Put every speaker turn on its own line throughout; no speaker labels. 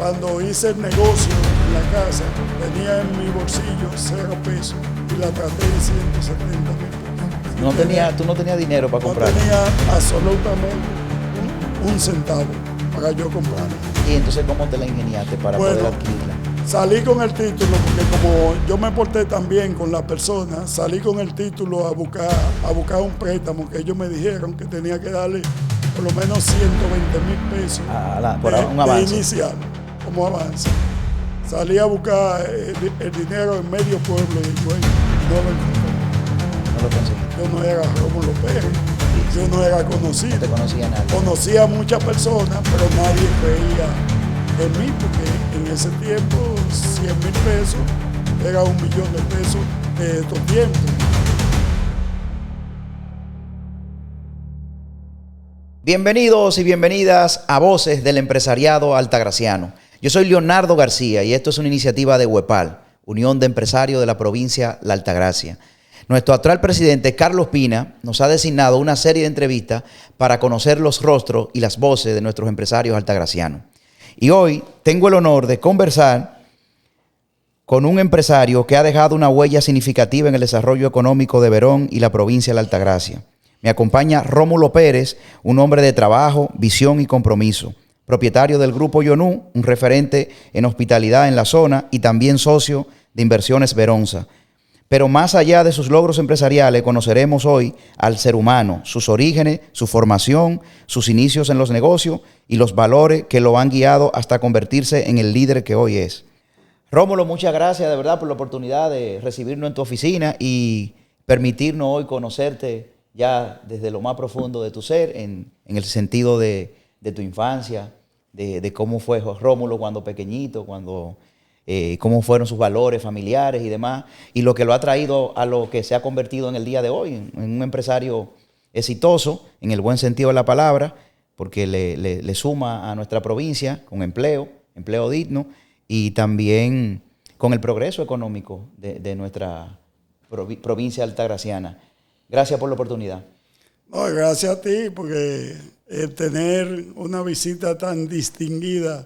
Cuando hice el negocio en la casa, tenía en mi bolsillo 0 pesos y la traté en 170,000 pesos.
Tú no tenías dinero para comprar.
No tenía absolutamente un centavo para yo comprar.
¿Y entonces cómo te la ingeniaste para poder adquirirla?
Salí con el título, porque como yo me porté tan bien con la persona, salí con el título a buscar un préstamo que ellos me dijeron que tenía que darle por lo menos 120,000 pesos
por un avance.
inicial, como avance. Salí a buscar el dinero en medio pueblo y no lo encontré.
No lo conseguí.
Yo no era Rómulo Pérez, yo no era conocido.
No te conocía nadie.
Conocía a muchas personas, pero nadie creía en mí, porque en ese tiempo 100,000 pesos era 1,000,000 de pesos de estos tiempos.
Bienvenidos y bienvenidas a Voces del Empresariado Altagraciano. Yo soy Leonardo García y esto es una iniciativa de UEPAL, Unión de Empresarios de la Provincia La Altagracia. Nuestro actual presidente, Carlos Pina, nos ha designado una serie de entrevistas para conocer los rostros y las voces de nuestros empresarios altagracianos. Y hoy tengo el honor de conversar con un empresario que ha dejado una huella significativa en el desarrollo económico de Verón y la provincia de la Altagracia. Me acompaña Rómulo Pérez, un hombre de trabajo, visión y compromiso, propietario del Grupo Yonú, un referente en hospitalidad en la zona y también socio de Inversiones Veronza. Pero más allá de sus logros empresariales, conoceremos hoy al ser humano, sus orígenes, su formación, sus inicios en los negocios y los valores que lo han guiado hasta convertirse en el líder que hoy es. Rómulo, muchas gracias de verdad por la oportunidad de recibirnos en tu oficina y permitirnos hoy conocerte ya desde lo más profundo de tu ser, en el sentido de tu infancia, de cómo fue Rómulo cuando pequeñito, cómo fueron sus valores familiares y demás, y lo que lo ha traído a lo que se ha convertido en el día de hoy, en un empresario exitoso, en el buen sentido de la palabra, porque le suma a nuestra provincia con empleo digno, y también con el progreso económico de nuestra provincia altagraciana. Gracias por la oportunidad.
No, gracias a ti, porque tener una visita tan distinguida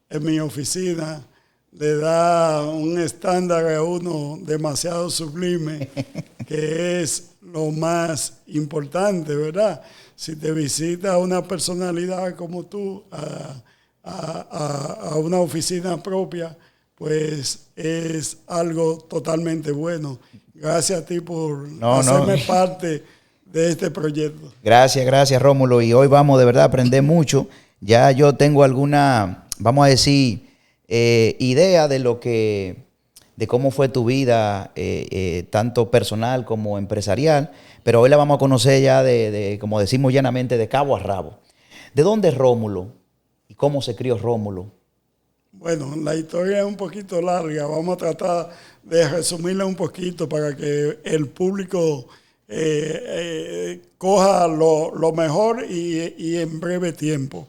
en mi oficina le da un estándar a uno demasiado sublime, que es lo más importante, ¿verdad? Si te visita una personalidad como tú a una oficina propia, pues es algo totalmente bueno. Gracias a ti por hacerme parte de este proyecto.
Gracias, Rómulo. Y hoy vamos de verdad a aprender mucho. Ya yo tengo alguna, vamos a decir, idea de cómo fue tu vida, tanto personal como empresarial, pero hoy la vamos a conocer ya como decimos llanamente, de cabo a rabo. ¿De dónde es Rómulo y cómo se crió Rómulo?
Bueno, la historia es un poquito larga, vamos a tratar de resumirla un poquito para que el público coja lo mejor y en breve tiempo.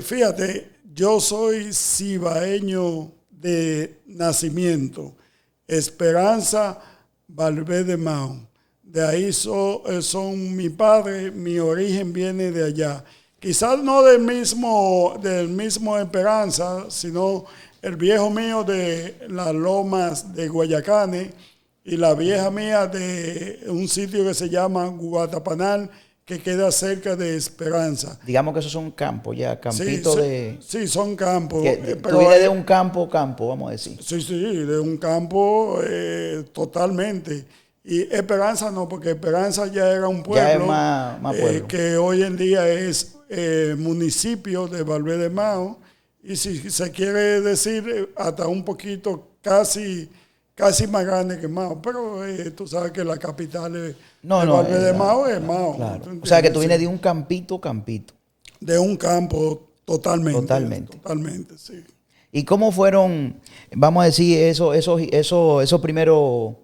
Fíjate, yo soy cibaeño de nacimiento, Esperanza Valverde Mao. De ahí son mi padre, mi origen viene de allá. Quizás no del mismo Esperanza, sino el viejo mío de las lomas de Guayacanes y la vieja mía de un sitio que se llama Guatapanal, que queda cerca de Esperanza.
Digamos que esos son campos ya, campitos de...
Sí, son campos.
Tú vienes de un campo, vamos a decir.
Sí, de un campo totalmente. Y Esperanza no, porque Esperanza ya era un pueblo,
ya es más pueblo.
Que hoy en día es municipio de Valverde Mao, y si se quiere decir hasta un poquito casi más grande que Mao, pero tú sabes que la capital de Valverde Mao es Mao.
Claro. O sea que tú vienes de un campito.
De un campo totalmente, sí.
¿Y cómo fueron, vamos a decir, esos primeros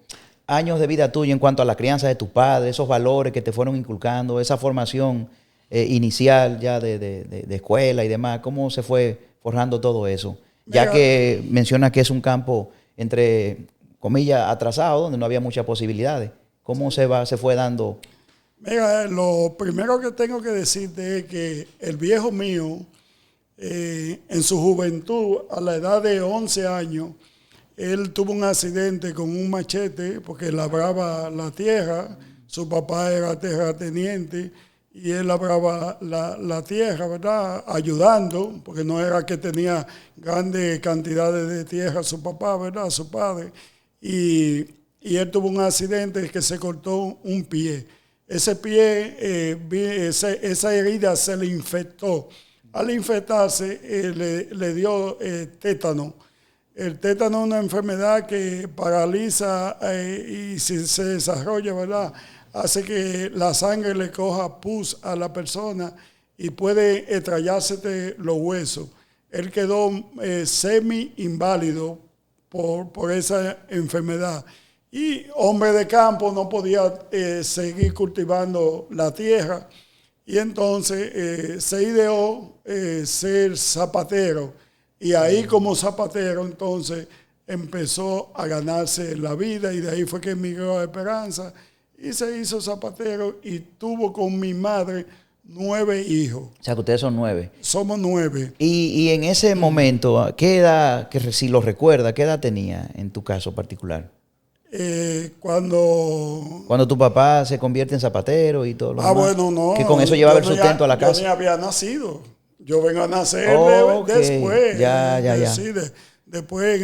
años de vida tuya en cuanto a la crianza de tus padres, esos valores que te fueron inculcando, esa formación inicial ya de escuela y demás? ¿Cómo se fue forjando todo eso? Ya que mencionas que es un campo, entre comillas, atrasado, donde no había muchas posibilidades. ¿Cómo se fue dando?
Mira, lo primero que tengo que decirte es que el viejo mío en su juventud, a la edad de 11 años, él tuvo un accidente con un machete porque labraba la tierra. Su papá era terrateniente y él labraba la tierra, ¿verdad? Ayudando, porque no era que tenía grandes cantidades de tierra su papá, ¿verdad? Su padre. Y él tuvo un accidente que se cortó un pie. Ese pie, esa herida se le infectó. Al infectarse, le dio tétano. El tétano es una enfermedad que paraliza y si se desarrolla, ¿verdad?, hace que la sangre le coja pus a la persona y puede estrellarse de los huesos. Él quedó semi-inválido por esa enfermedad. Y hombre de campo no podía seguir cultivando la tierra. Y entonces se ideó ser zapatero. Y ahí como zapatero entonces empezó a ganarse la vida y de ahí fue que emigró a Esperanza y se hizo zapatero y tuvo con mi madre 9 hijos.
O sea, que ustedes son 9.
Somos 9.
Y en ese momento, ¿qué edad, que si lo recuerda, qué edad tenía en tu caso particular?
Cuando
tu papá se convierte en zapatero y todo lo demás.
Bueno, no.
Que con eso llevaba el sustento a la casa.
Yo ni había nacido. Yo vengo a nacer
después. Ya.
Después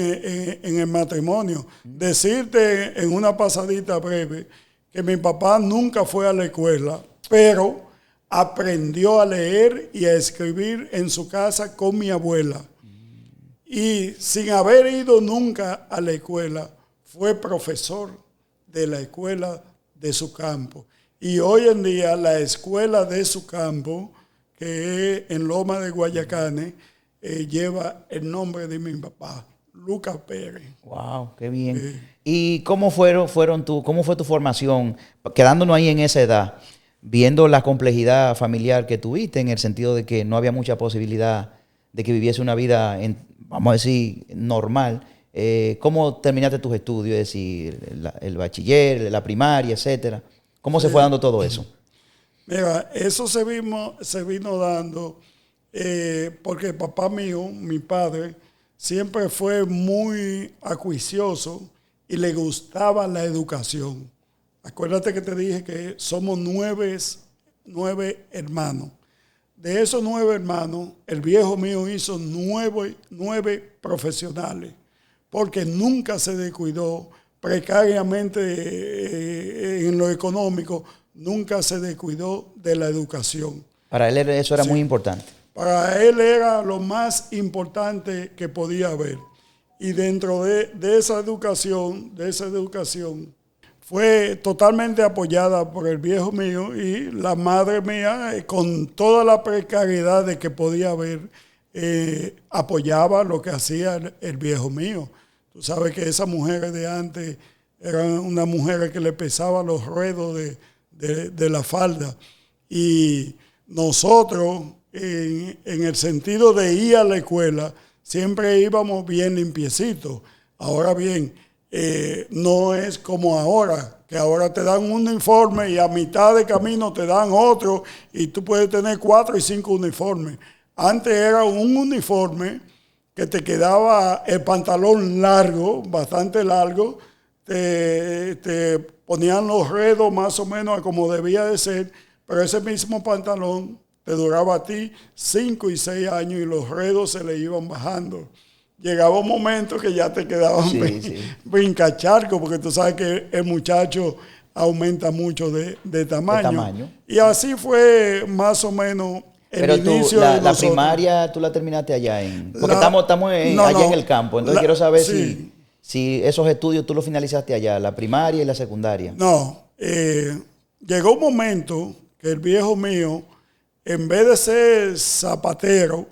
en el matrimonio. Decirte en una pasadita breve que mi papá nunca fue a la escuela, pero aprendió a leer y a escribir en su casa con mi abuela. Y sin haber ido nunca a la escuela, fue profesor de la escuela de su campo. Y hoy en día la escuela de su campo, que es en Loma de Guayacanes, lleva el nombre de mi papá, Lucas Pérez.
Wow, qué bien. ¿Y cómo fue tu formación, quedándonos ahí en esa edad, viendo la complejidad familiar que tuviste, en el sentido de que no había mucha posibilidad de que viviese una vida, vamos a decir, normal? ¿Cómo terminaste tus estudios? Es decir, el bachiller, la primaria, etcétera. ¿Cómo se fue dando todo eso?
Mira, eso se vino dando porque papá mío, mi padre, siempre fue muy acuicioso y le gustaba la educación. Acuérdate que te dije que somos 9 hermanos. De esos 9 hermanos, el viejo mío hizo 9 profesionales, porque nunca se descuidó precariamente en lo económico, nunca se descuidó de la educación.
Para él eso era muy importante.
Para él era lo más importante que podía haber. Y dentro de esa educación, fue totalmente apoyada por el viejo mío y la madre mía, con toda la precariedad de que podía haber, apoyaba lo que hacía el viejo mío. Tú sabes que esas mujeres de antes eran unas mujeres que le pesaban los ruedos de la falda. Y nosotros, en el sentido de ir a la escuela, siempre íbamos bien limpiecitos. Ahora bien, no es como ahora, que ahora te dan un uniforme y a mitad de camino te dan otro y tú puedes tener 4 y 5 uniformes. Antes era un uniforme que te quedaba el pantalón largo, bastante largo, te ponían los redos más o menos a como debía de ser, pero ese mismo pantalón te duraba a ti 5 y 6 años y los redos se le iban bajando. Llegaba un momento que ya te quedaban brincacharcos, porque tú sabes que el muchacho aumenta mucho de tamaño. Y así fue más o menos el inicio de nosotros.
La primaria tú la terminaste allá porque estamos allá en el campo, entonces quiero saber si esos estudios tú los finalizaste allá, la primaria y la secundaria.
No, llegó un momento que el viejo mío, en vez de ser zapatero,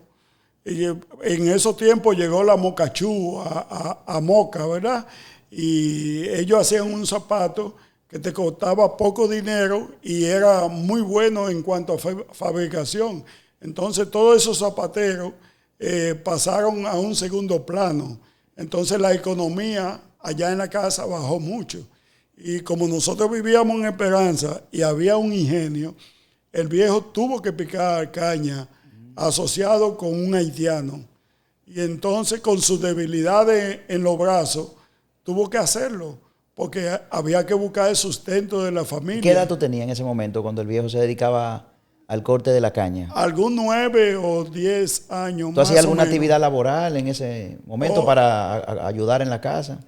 y en esos tiempos llegó la Mocachú a Moca, ¿verdad? Y ellos hacían un zapato que te costaba poco dinero y era muy bueno en cuanto a fabricación. Entonces todos esos zapateros pasaron a un segundo plano. Entonces la economía allá en la casa bajó mucho. Y como nosotros vivíamos en Esperanza y había un ingenio, el viejo tuvo que picar caña asociado con un haitiano. Y entonces con sus debilidades en los brazos, tuvo que hacerlo, porque había que buscar el sustento de la familia.
¿Qué edad tú tenías en ese momento cuando el viejo se dedicaba al corte de la caña?
Algún 9 o 10 años.
¿Tú hacías alguna actividad laboral en ese momento para ayudar en la casa?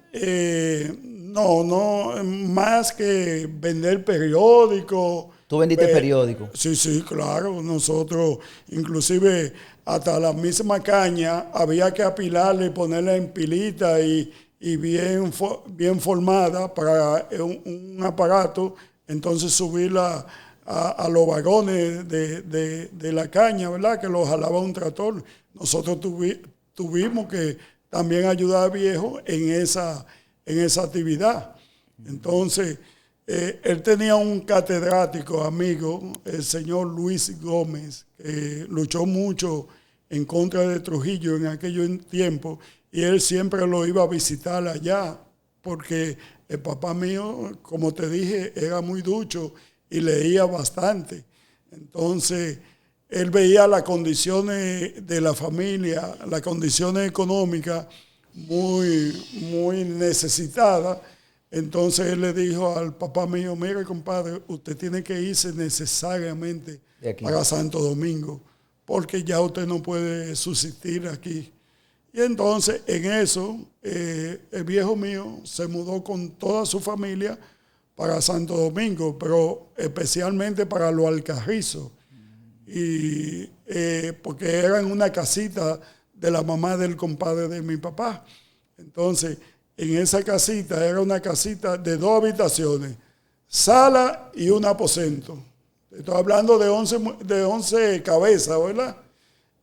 No, más que vender periódicos.
¿Tú vendiste periódicos?
Sí, claro. Nosotros, inclusive, hasta la misma caña, había que apilarla y ponerla en pilita y bien formada para un aparato, entonces subirla a los vagones de la caña, ¿verdad? Que lo jalaba un tractor. Nosotros tuvimos que también ayudar al viejo en esa actividad. Entonces, él tenía un catedrático amigo, el señor Luis Gómez, que luchó mucho en contra de Trujillo en aquellos tiempos, y él siempre lo iba a visitar allá, porque el papá mío, como te dije, era muy ducho y leía bastante. Entonces, él veía las condiciones de la familia, las condiciones económicas muy necesitadas. Entonces él le dijo al papá mío, mire compadre, usted tiene que irse necesariamente para Santo Domingo, porque ya usted no puede subsistir aquí. Y entonces en eso el viejo mío se mudó con toda su familia para Santo Domingo, pero especialmente para los Alcarrizos, y porque era en una casita de la mamá del compadre de mi papá. Entonces, en esa casita, era una casita de 2 habitaciones, sala y un aposento. Estoy hablando de 11 cabezas, ¿verdad?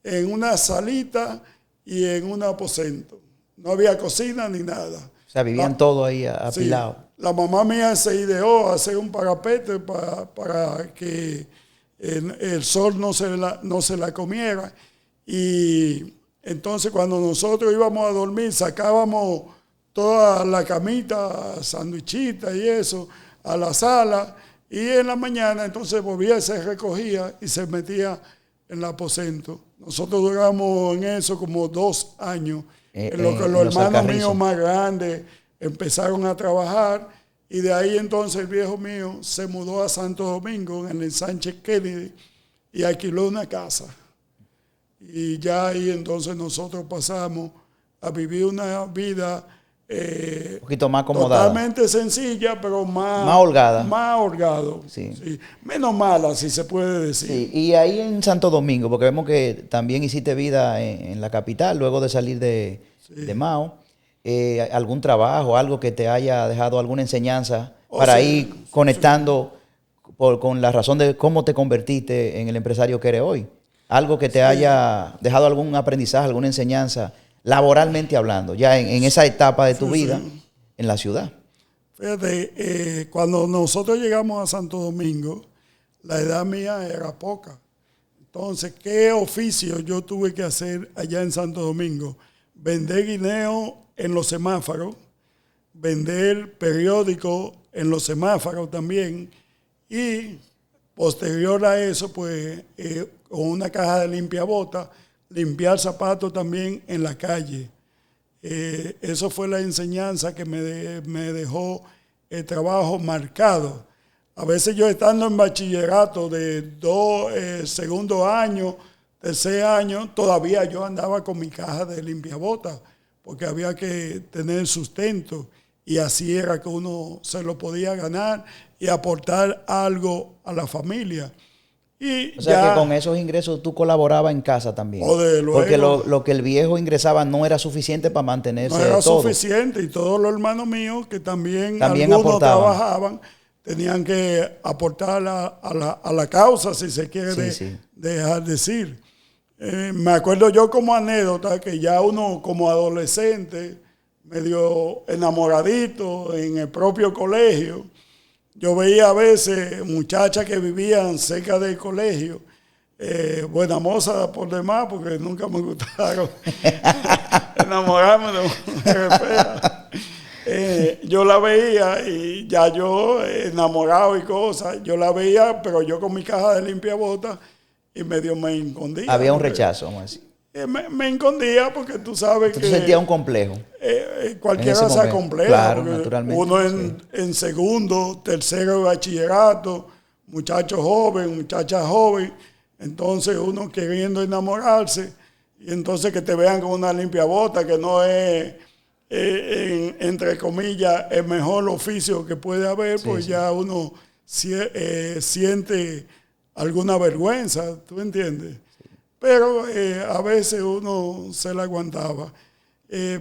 En una salita y en un aposento. No había cocina ni nada.
O sea, vivían todo ahí apilados.
Sí, la mamá mía se ideó a hacer un parapete para que el sol no se la comiera. Y entonces cuando nosotros íbamos a dormir, sacábamos toda la camita, sandwichita y eso, a la sala, y en la mañana entonces volvía, se recogía y se metía en el aposento. Nosotros duramos en eso como 2 años, en lo que los hermanos míos más grandes empezaron a trabajar, y de ahí entonces el viejo mío se mudó a Santo Domingo, en el Sánchez Kennedy, y alquiló una casa. Y ya ahí entonces nosotros pasamos a vivir una vida
un poquito más acomodada.
Totalmente sencilla, pero más
holgada.
Más holgado.
Sí.
Sí. Menos mala, si se puede decir.
Sí. Y ahí en Santo Domingo, porque vemos que también hiciste vida en la capital, luego de salir de Mao. ¿Algún trabajo, algo que te haya dejado alguna enseñanza para ir conectando con la razón de cómo te convertiste en el empresario que eres hoy? Algo que te haya dejado algún aprendizaje, alguna enseñanza, laboralmente hablando, ya en esa etapa de tu vida en la ciudad.
Fíjate, cuando nosotros llegamos a Santo Domingo, la edad mía era poca. Entonces, ¿qué oficio yo tuve que hacer allá en Santo Domingo? Vender guineo en los semáforos, vender periódicos en los semáforos también, y posterior a eso, pues, con una caja de limpiabota, limpiar zapatos también en la calle. Eso fue la enseñanza que me dejó el trabajo marcado. A veces yo estando en bachillerato de segundo año, tercer año, todavía yo andaba con mi caja de limpiabotas, porque había que tener sustento, y así era que uno se lo podía ganar y aportar algo a la familia.
O sea que con esos ingresos tú colaborabas en casa también. Porque lo que el viejo ingresaba no era suficiente para mantenerse todo.
No era suficiente, y todos los hermanos míos que también algunos trabajaban, tenían que aportar a la causa, si se quiere dejar decir. Me acuerdo yo como anécdota que ya uno como adolescente, medio enamoradito en el propio colegio, yo veía a veces muchachas que vivían cerca del colegio, buena moza por demás, porque nunca me gustaron enamorarme de mujeres feas. Yo la veía y ya yo enamorado y cosas, yo la veía, pero yo con mi caja de limpiabotas, y medio me escondía.
Había un rechazo, vamos a decir.
Me escondía porque tú sabes
Tú
que...
sentías un complejo.
Cualquiera se acompleja.
Claro, naturalmente.
Uno
sí.
en segundo, tercero de bachillerato, muchacho joven, muchacha joven, entonces uno queriendo enamorarse, y entonces que te vean como una limpia bota, que no es, entre comillas, el mejor oficio que puede haber,
Sí,
pues
sí.
ya uno siente alguna vergüenza, ¿tú entiendes? Pero a veces uno se la aguantaba.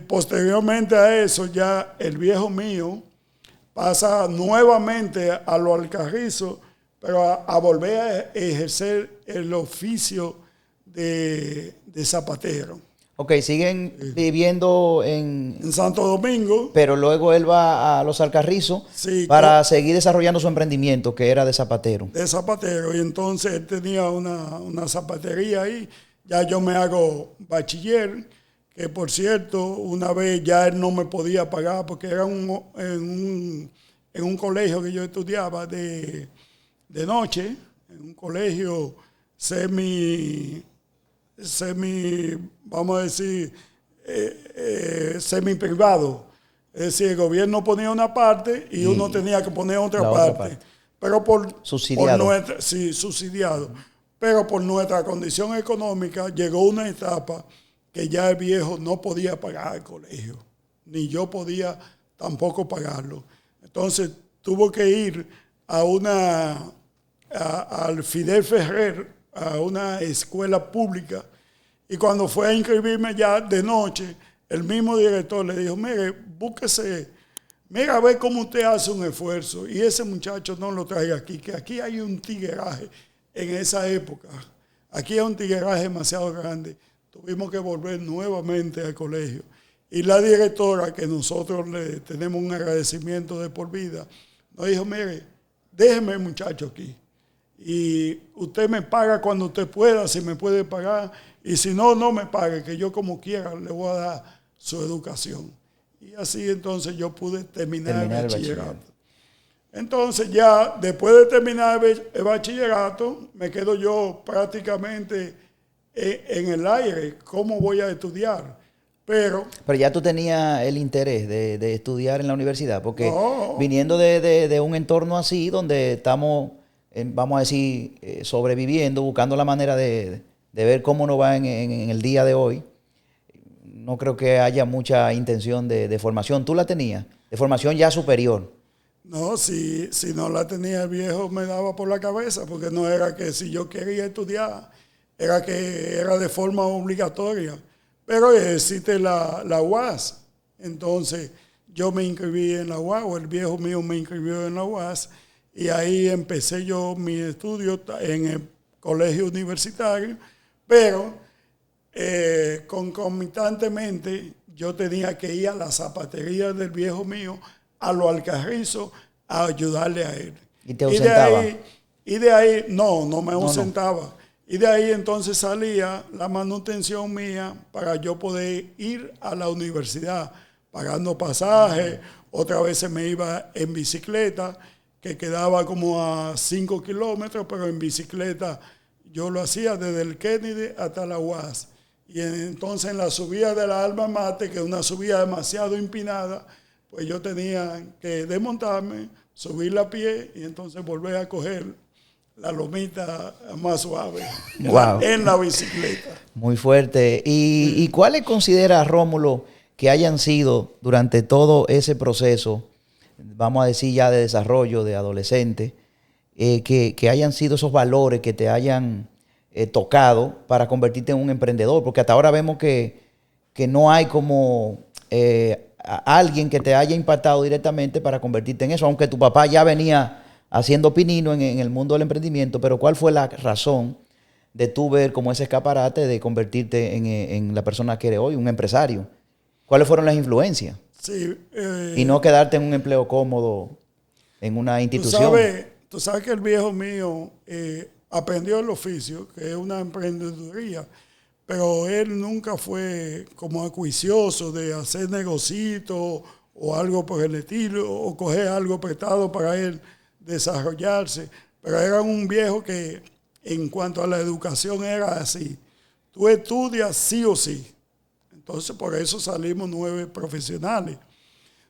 Posteriormente a eso, ya el viejo mío pasa nuevamente a lo Alcarrizo, pero a volver a ejercer el oficio de zapatero.
Ok, siguen viviendo
En Santo Domingo,
pero luego él va a Los Alcarrizos
sí,
para seguir desarrollando su emprendimiento, que era de zapatero.
de zapatero, y entonces él tenía una zapatería ahí. Ya yo me hago bachiller, que por cierto, una vez ya él no me podía pagar porque era en un colegio que yo estudiaba de noche, en un colegio semi, vamos a decir, semi privado. Es decir, el gobierno ponía una parte y uno tenía que poner otra
la
parte.
otra parte.
Pero
Subsidiado.
sí, subsidiado. Pero por nuestra condición económica llegó una etapa que ya el viejo no podía pagar el colegio, ni yo podía tampoco pagarlo. Entonces tuvo que ir al Fidel Ferrer, a una escuela pública, y cuando fue a inscribirme ya de noche, el mismo director le dijo, mire, búsquese, mira a ver cómo usted hace un esfuerzo, y ese muchacho no lo traiga aquí, que aquí hay un tigueraje en esa época. Aquí hay un tigueraje demasiado grande. Tuvimos que volver nuevamente al colegio. Y la directora, que nosotros le tenemos un agradecimiento de por vida, nos dijo, mire, déjeme el muchacho aquí. Y usted me paga cuando usted pueda, si me puede pagar. Y si no, no me pague, que yo como quiera le voy a dar su educación. Y así entonces yo pude terminar el bachillerato. Entonces ya después de terminar el bachillerato, me quedo yo prácticamente en el aire, ¿cómo voy a estudiar? Pero
ya tú tenías el interés de estudiar en la universidad, porque
no,
viniendo de un entorno así, donde estamos, vamos a decir, sobreviviendo, buscando la manera de ver cómo nos va en el día de hoy, no creo que haya mucha intención de formación. ¿Tú la tenías? De formación ya superior.
no, si no la tenía el viejo me daba por la cabeza, porque no era que si yo quería estudiar, era que era de forma obligatoria. Pero existe la UAS. Entonces yo me inscribí en la UAS, o el viejo mío me inscribió en la UAS, y ahí empecé yo mi estudio en el colegio universitario, pero concomitantemente yo tenía que ir a la zapatería del viejo mío, a lo Alcarrizo, a ayudarle a él.
¿Y te ausentaba?
Y de ahí, no me
No.
ausentaba. Y de ahí entonces salía la manutención mía para yo poder ir a la universidad, pagando pasajes. Otra vez me iba en bicicleta, que quedaba como a 5 kilómetros, pero en bicicleta yo lo hacía desde el Kennedy hasta la UAS. Y entonces en la subida de la Alma Mater, que es una subida demasiado empinada, pues yo tenía que desmontarme, subirla a pie y entonces volver a coger la lomita más suave.
Wow.
En la bicicleta.
Muy fuerte. ¿Y cuáles considera, Rómulo, que hayan sido durante todo ese proceso, vamos a decir ya de desarrollo de adolescente, que hayan sido esos valores que te hayan tocado para convertirte en un emprendedor? Porque hasta ahora vemos que no hay como alguien que te haya impactado directamente para convertirte en eso, aunque tu papá ya venía haciendo pinino en el mundo del emprendimiento. Pero ¿cuál fue la razón de tú ver como ese escaparate de convertirte en la persona que eres hoy, un empresario? ¿Cuáles fueron las influencias?
Sí,
Y no quedarte en un empleo cómodo en una institución.
Tú sabes que el viejo mío aprendió el oficio, que es una emprendeduría, pero él nunca fue como acuicioso de hacer negocios o algo por el estilo, o coger algo prestado para él desarrollarse. Pero era un viejo que en cuanto a la educación era así. Tú estudias sí o sí. Entonces por eso salimos 9 profesionales.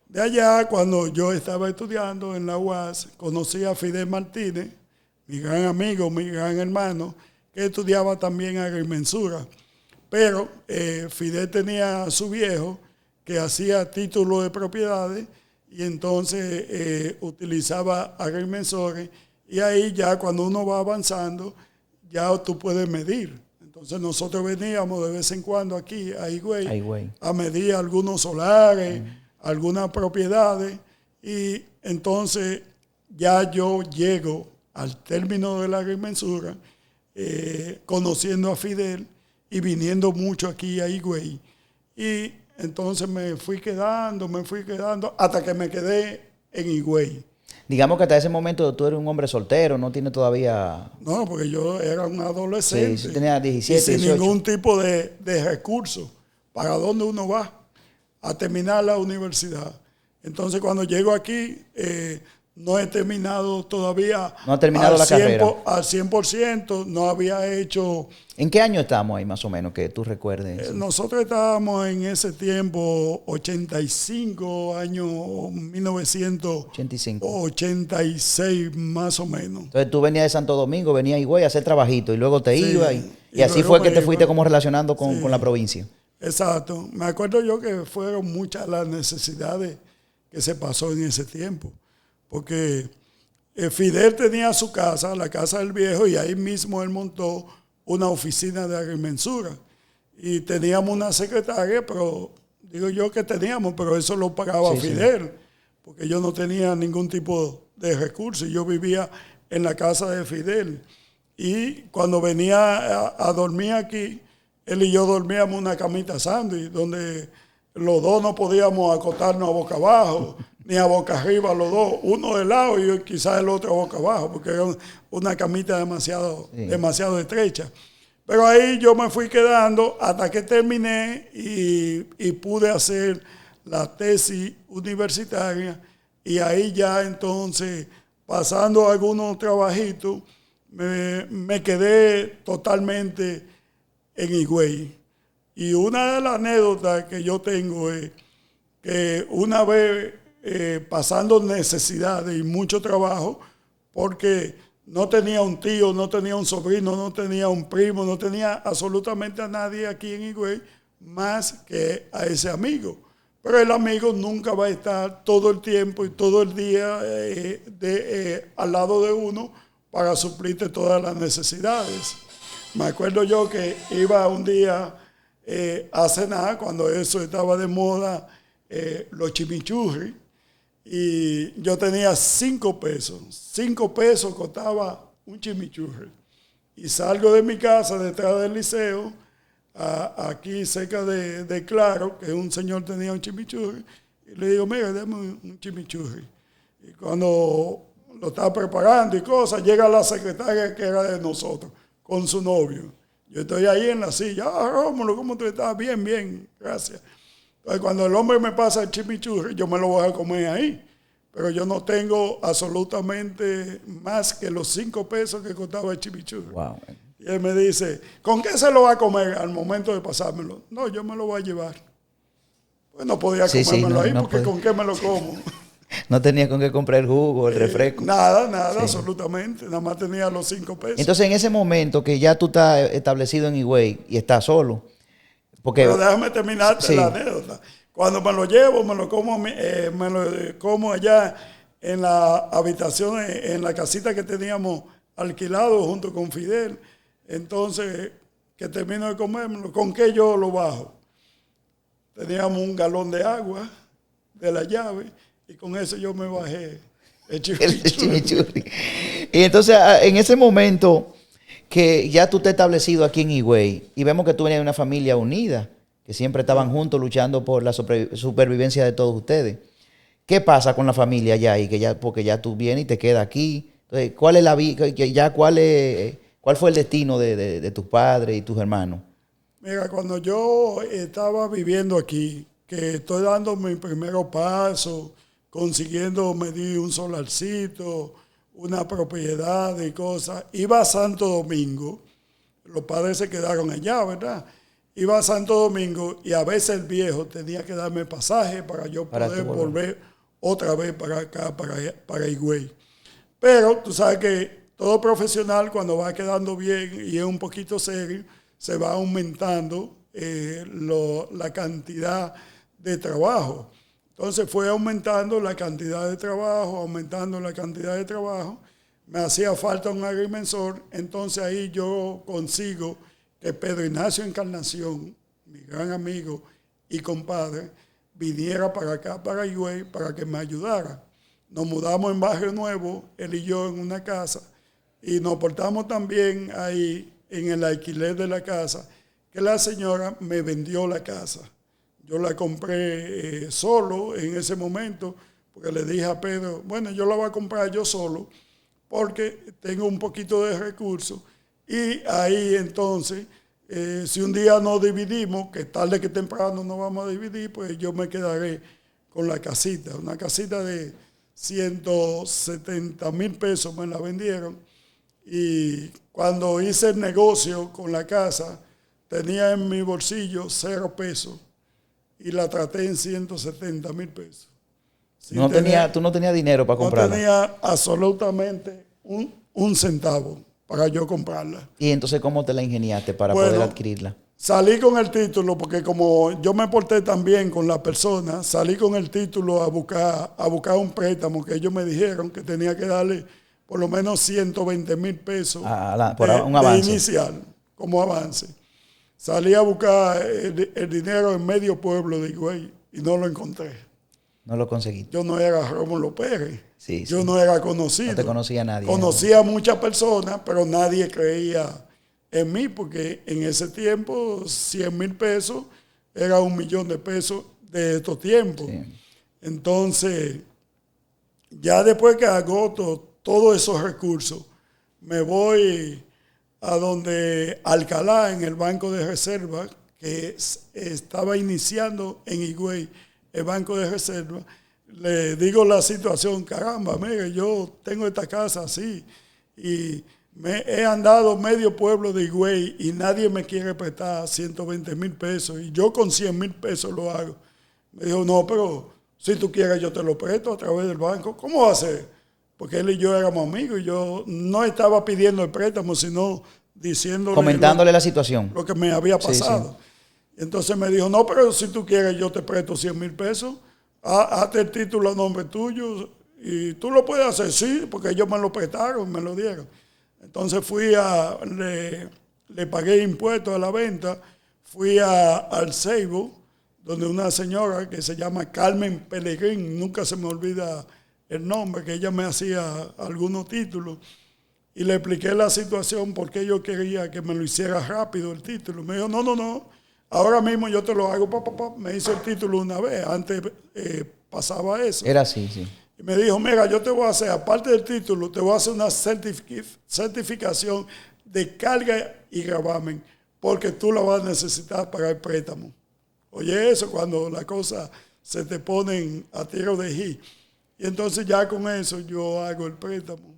De allá, cuando yo estaba estudiando en la UAS, conocí a Fidel Martínez, mi gran amigo, mi gran hermano, que estudiaba también agrimensura. Pero Fidel tenía a su viejo que hacía título de propiedades y entonces utilizaba agrimensores, y ahí ya cuando uno va avanzando, ya tú puedes medir. Entonces nosotros veníamos de vez en cuando aquí a Higüey a medir algunos solares, algunas propiedades, y entonces ya yo llego al término de la agrimensura, conociendo a Fidel y viniendo mucho aquí a Higüey. Y entonces me fui quedando, hasta que me quedé en Higüey.
Digamos que hasta ese momento tú eres un hombre soltero, no tienes todavía...
No, porque yo era un adolescente.
Sí, tenía 17,
y sin
18.
ningún tipo de recursos. ¿Para dónde uno va? A terminar la universidad. Entonces, cuando llego aquí, no he terminado todavía.
No ha terminado la carrera.
Al 100%, no había hecho...
¿En qué año estamos ahí más o menos que tú recuerdes?
Nosotros estábamos en ese tiempo, 85, año 1986 más o menos.
Entonces tú venías de Santo Domingo, venías a Higüey a hacer trabajito y luego te ibas y así
luego
fue que te fuiste como relacionando con la provincia.
Exacto. Me acuerdo yo que fueron muchas las necesidades que se pasó en ese tiempo. Porque Fidel tenía su casa, la casa del viejo, y ahí mismo él montó una oficina de agrimensura. Y teníamos una secretaria, pero digo yo que teníamos, pero eso lo pagaba Fidel, porque yo no tenía ningún tipo de recursos. Yo vivía en la casa de Fidel. Y cuando venía a dormir aquí, él y yo dormíamos en una camita sándwich, donde los dos no podíamos acostarnos a boca abajo, ni a boca arriba los dos, uno de lado y quizás el otro a boca abajo, porque era una camita demasiado estrecha. Pero ahí yo me fui quedando hasta que terminé y pude hacer la tesis universitaria, y ahí ya entonces, pasando algunos trabajitos, me quedé totalmente en Higüey. Y una de las anécdotas que yo tengo es que una vez pasando necesidades y mucho trabajo, porque no tenía un tío, no tenía un sobrino, no tenía un primo, no tenía absolutamente a nadie aquí en Higüey más que a ese amigo. Pero el amigo nunca va a estar todo el tiempo y todo el día al lado de uno para suplirte todas las necesidades. Me acuerdo yo que iba un día a cenar, cuando eso estaba de moda, los chimichurri, y yo tenía 5 pesos. 5 pesos costaba un chimichurri. Y salgo de mi casa, detrás del liceo, aquí cerca de Claro, que un señor tenía un chimichurri, y le digo, mira, dame un chimichurri. Y cuando lo estaba preparando y cosas, llega la secretaria que era de nosotros, con su novio. Yo estoy ahí en la silla. Rómulo, ¿cómo tú estás? Bien, bien, gracias. Entonces, cuando el hombre me pasa el chimichurri, yo me lo voy a comer ahí. Pero yo no tengo absolutamente más que los 5 pesos que costaba el chimichurri.
Wow.
Y él me dice, ¿con qué se lo va a comer al momento de pasármelo? No, yo me lo voy a llevar. Pues no podía comérmelo ahí, porque ¿con qué me lo como?
No tenía con qué comprar el jugo, el refresco.
Nada, absolutamente. Nada más tenía los 5 pesos.
Entonces, en ese momento que ya tú estás establecido en Higüey y estás solo, porque...
Pero déjame terminarte la anécdota. Cuando me lo llevo, me lo como allá en la habitación, en la casita que teníamos alquilado junto con Fidel. Entonces, que termino de comérmelo, ¿con qué yo lo bajo? Teníamos un galón de agua de la llave, y con eso yo me bajé el chimichurri.
Y entonces, en ese momento que ya tú te has establecido aquí en Higüey, y vemos que tú venías de una familia unida, que siempre estaban juntos luchando por la supervivencia de todos ustedes. ¿Qué pasa con la familia allá ahí? Porque ya tú vienes y te quedas aquí. Entonces, ¿cuál fue el destino de tus padres y tus hermanos?
Mira, cuando yo estaba viviendo aquí, que estoy dando mi primer paso, consiguiendo medir un solarcito, una propiedad y cosas. Iba a Santo Domingo, los padres se quedaron allá, ¿verdad? Iba a Santo Domingo y a veces el viejo tenía que darme pasaje para yo poder volver otra vez para acá, para Higüey. Pero tú sabes que todo profesional cuando va quedando bien y es un poquito serio, se va aumentando la cantidad de trabajo. Entonces fue aumentando la cantidad de trabajo, Me hacía falta un agrimensor, entonces ahí yo consigo que Pedro Ignacio Encarnación, mi gran amigo y compadre, viniera para acá, para Higüey, para que me ayudara. Nos mudamos en Barrio Nuevo, él y yo en una casa, y nos portamos también ahí en el alquiler de la casa, que la señora me vendió la casa. Yo la compré solo en ese momento, porque le dije a Pedro, bueno, yo la voy a comprar yo solo, porque tengo un poquito de recursos. Y ahí entonces, si un día nos dividimos, que tarde que temprano nos vamos a dividir, pues yo me quedaré con la casita. Una casita de 170,000 pesos me la vendieron. Y cuando hice el negocio con la casa, tenía en mi bolsillo 0 pesos. Y la traté en 170,000 pesos.
Tú no tenías dinero para comprarla.
No tenía absolutamente un centavo para yo comprarla.
¿Y entonces cómo te la ingeniaste para poder adquirirla?
Salí con el título, porque como yo me porté tan bien con la persona, salí con el título a buscar un préstamo que ellos me dijeron que tenía que darle por lo menos 120,000 pesos
por un avance.
De inicial, como avance. Salí a buscar el dinero en medio pueblo de Higüey y no lo encontré.
No lo conseguí.
Yo no era Rómulo Pérez.
Sí,
yo no era conocido.
No te conocía nadie.
Conocía a muchas personas, pero nadie creía en mí, porque en ese tiempo 100,000 pesos era 1,000,000 de pesos de estos tiempos. Sí. Entonces, ya después que agoto todos esos recursos, me voy a donde Alcalá, en el Banco de Reserva, que estaba iniciando en Higüey el Banco de Reserva. Le digo la situación, caramba, mire, yo tengo esta casa así y me he andado medio pueblo de Higüey y nadie me quiere prestar 120,000 pesos y yo con 100,000 pesos lo hago. Me dijo, no, pero si tú quieres yo te lo presto a través del banco. ¿Cómo va a ser? Porque él y yo éramos amigos y yo no estaba pidiendo el préstamo, sino diciéndole...
Comentándole la situación.
Lo que me había pasado. Sí. Entonces me dijo, no, pero si tú quieres yo te presto 100,000 pesos, hazte el título a nombre tuyo y tú lo puedes hacer, sí, porque ellos me lo prestaron, me lo dieron. Entonces le pagué impuestos a la venta, fui al Seibo, donde una señora que se llama Carmen Pellegrín, nunca se me olvida el nombre, que ella me hacía algunos títulos, y le expliqué la situación porque yo quería que me lo hiciera rápido el título. Me dijo, no, ahora mismo yo te lo hago, me hizo el título una vez, antes pasaba eso.
Era así, sí.
Y me dijo, mira, yo te voy a hacer, aparte del título, te voy a hacer una certificación de carga y gravamen, porque tú la vas a necesitar para el préstamo. Oye, eso cuando las cosas se te ponen a tiro de ji. Y entonces ya con eso yo hago el préstamo.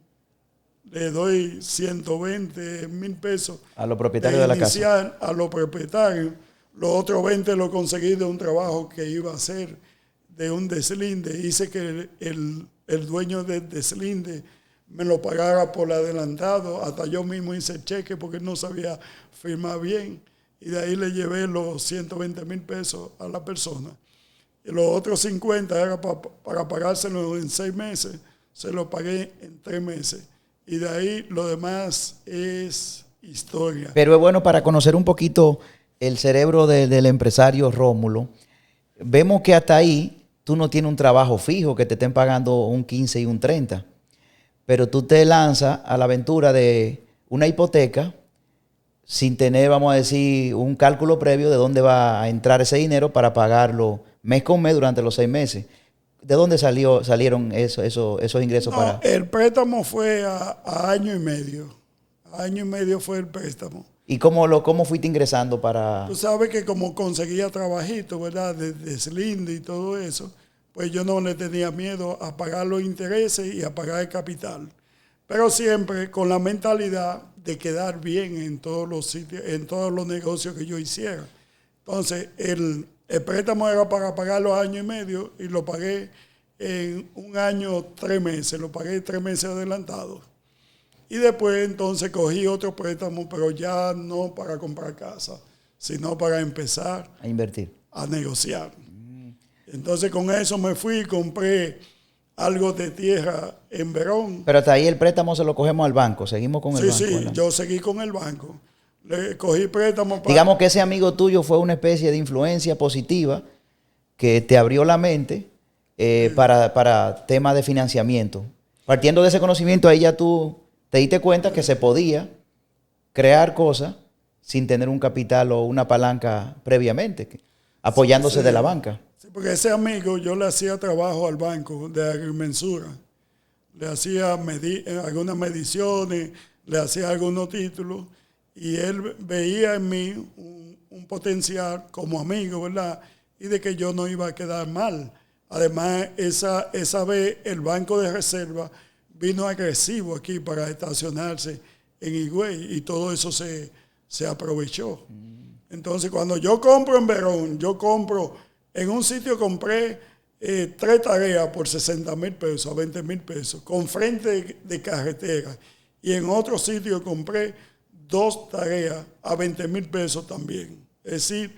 Le doy 120,000 pesos
a los propietarios de la casa.
A los propietarios. Los otros 20 lo conseguí de un trabajo que iba a hacer de un deslinde. Hice que el dueño del deslinde me lo pagara por adelantado. Hasta yo mismo hice el cheque porque no sabía firmar bien. Y de ahí le llevé los 120,000 pesos a la persona. Y los otros 50 era para pagárselo en 6 meses. Se lo pagué en 3 meses. Y de ahí lo demás es historia.
Pero es bueno para conocer un poquito el cerebro del empresario Rómulo. Vemos que hasta ahí tú no tienes un trabajo fijo, que te estén pagando un 15 y un 30. Pero tú te lanzas a la aventura de una hipoteca sin tener, vamos a decir, un cálculo previo de dónde va a entrar ese dinero para pagarlo mes con mes durante los 6 meses. ¿De dónde salieron esos ingresos?
El préstamo fue a año y medio. A año y medio fue el préstamo.
¿Y cómo fuiste ingresando para...?
Tú sabes que como conseguía trabajito, ¿verdad? De deslinde y todo eso, pues yo no le tenía miedo a pagar los intereses y a pagar el capital. pero siempre con la mentalidad de quedar bien en todos los sitios, en todos los negocios que yo hiciera. Entonces, el préstamo era para pagar los años y medio y lo pagué en un año, 3 meses, lo pagué 3 meses adelantados. Y después entonces cogí otro préstamo, pero ya no para comprar casa, sino para empezar
a invertir,
a negociar. Entonces con eso me fui y compré algo de tierra en Verón.
Pero hasta ahí el préstamo se lo cogemos al banco, seguimos con el banco.
Sí, yo seguí con el banco. Le cogí préstamo para...
Digamos que ese amigo tuyo fue una especie de influencia positiva que te abrió la mente para temas de financiamiento. Partiendo de ese conocimiento, ahí ya tú te diste cuenta que se podía crear cosas sin tener un capital o una palanca previamente, apoyándose de la banca.
Sí, porque ese amigo yo le hacía trabajo al banco de agrimensura. Le hacía algunas mediciones, le hacía algunos títulos y él veía en mí un potencial como amigo, ¿verdad? Y de que yo no iba a quedar mal. Además, esa vez el Banco de Reserva vino agresivo aquí para estacionarse en Higüey y todo eso se aprovechó. Entonces, cuando yo compro en Verón, yo compro, en un sitio compré 3 tareas por 60 mil pesos, a 20 mil pesos, con frente de carretera. Y en otro sitio compré 2 tareas a 20 mil pesos también. Es decir,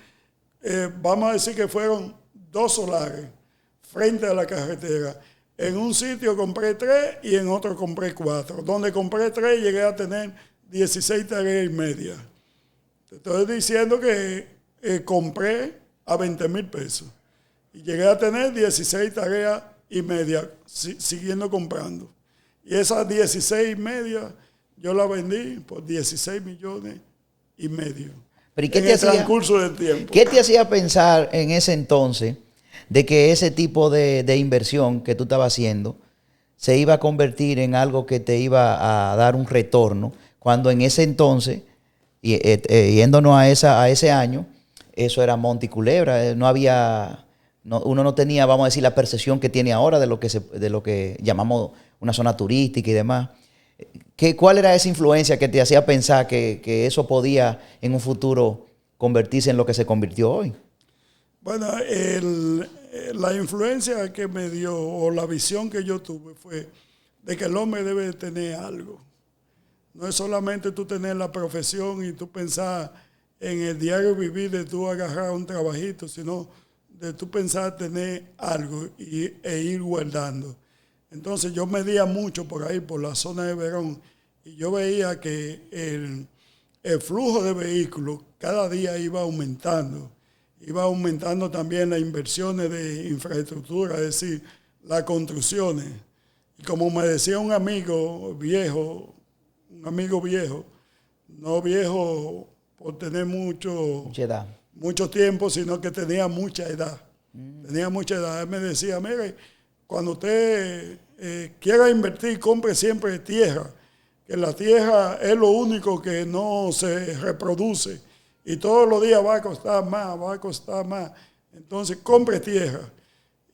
vamos a decir que fueron 2 solares frente a la carretera. En un sitio compré 3 y en otro compré 4. Donde compré 3 llegué a tener 16 tareas y media. Te estoy diciendo que compré a 20 mil pesos. Y llegué a tener 16 tareas y media siguiendo comprando. Y esas 16 y media yo las vendí por 16 millones y medio.
¿Pero y qué
en
te
el
hacía,
transcurso del tiempo?
¿Qué te hacía pensar en ese entonces de que ese tipo de inversión que tú estabas haciendo se iba a convertir en algo que te iba a dar un retorno, cuando en ese entonces, yéndonos a ese año, eso era monte y culebra, uno no tenía, vamos a decir, la percepción que tiene ahora de lo que llamamos una zona turística y demás? ¿Cuál era esa influencia que te hacía pensar que eso podía en un futuro convertirse en lo que se convirtió hoy?
Bueno, la influencia que me dio o la visión que yo tuve fue de que el hombre debe de tener algo. No es solamente tú tener la profesión y tú pensar en el diario vivir de tú agarrar un trabajito, sino de tú pensar tener algo e ir guardando. Entonces yo medía mucho por ahí, por la zona de Verón, y yo veía que el flujo de vehículos cada día iba aumentando. Iba aumentando también las inversiones de infraestructura, es decir, las construcciones. Y como me decía un amigo viejo, no viejo por tener mucho tiempo, sino que tenía mucha edad. Tenía mucha edad. Él me decía, mire, cuando usted quiera invertir, compre siempre tierra, que la tierra es lo único que no se reproduce. Y todos los días va a costar más. Entonces, compre tierra.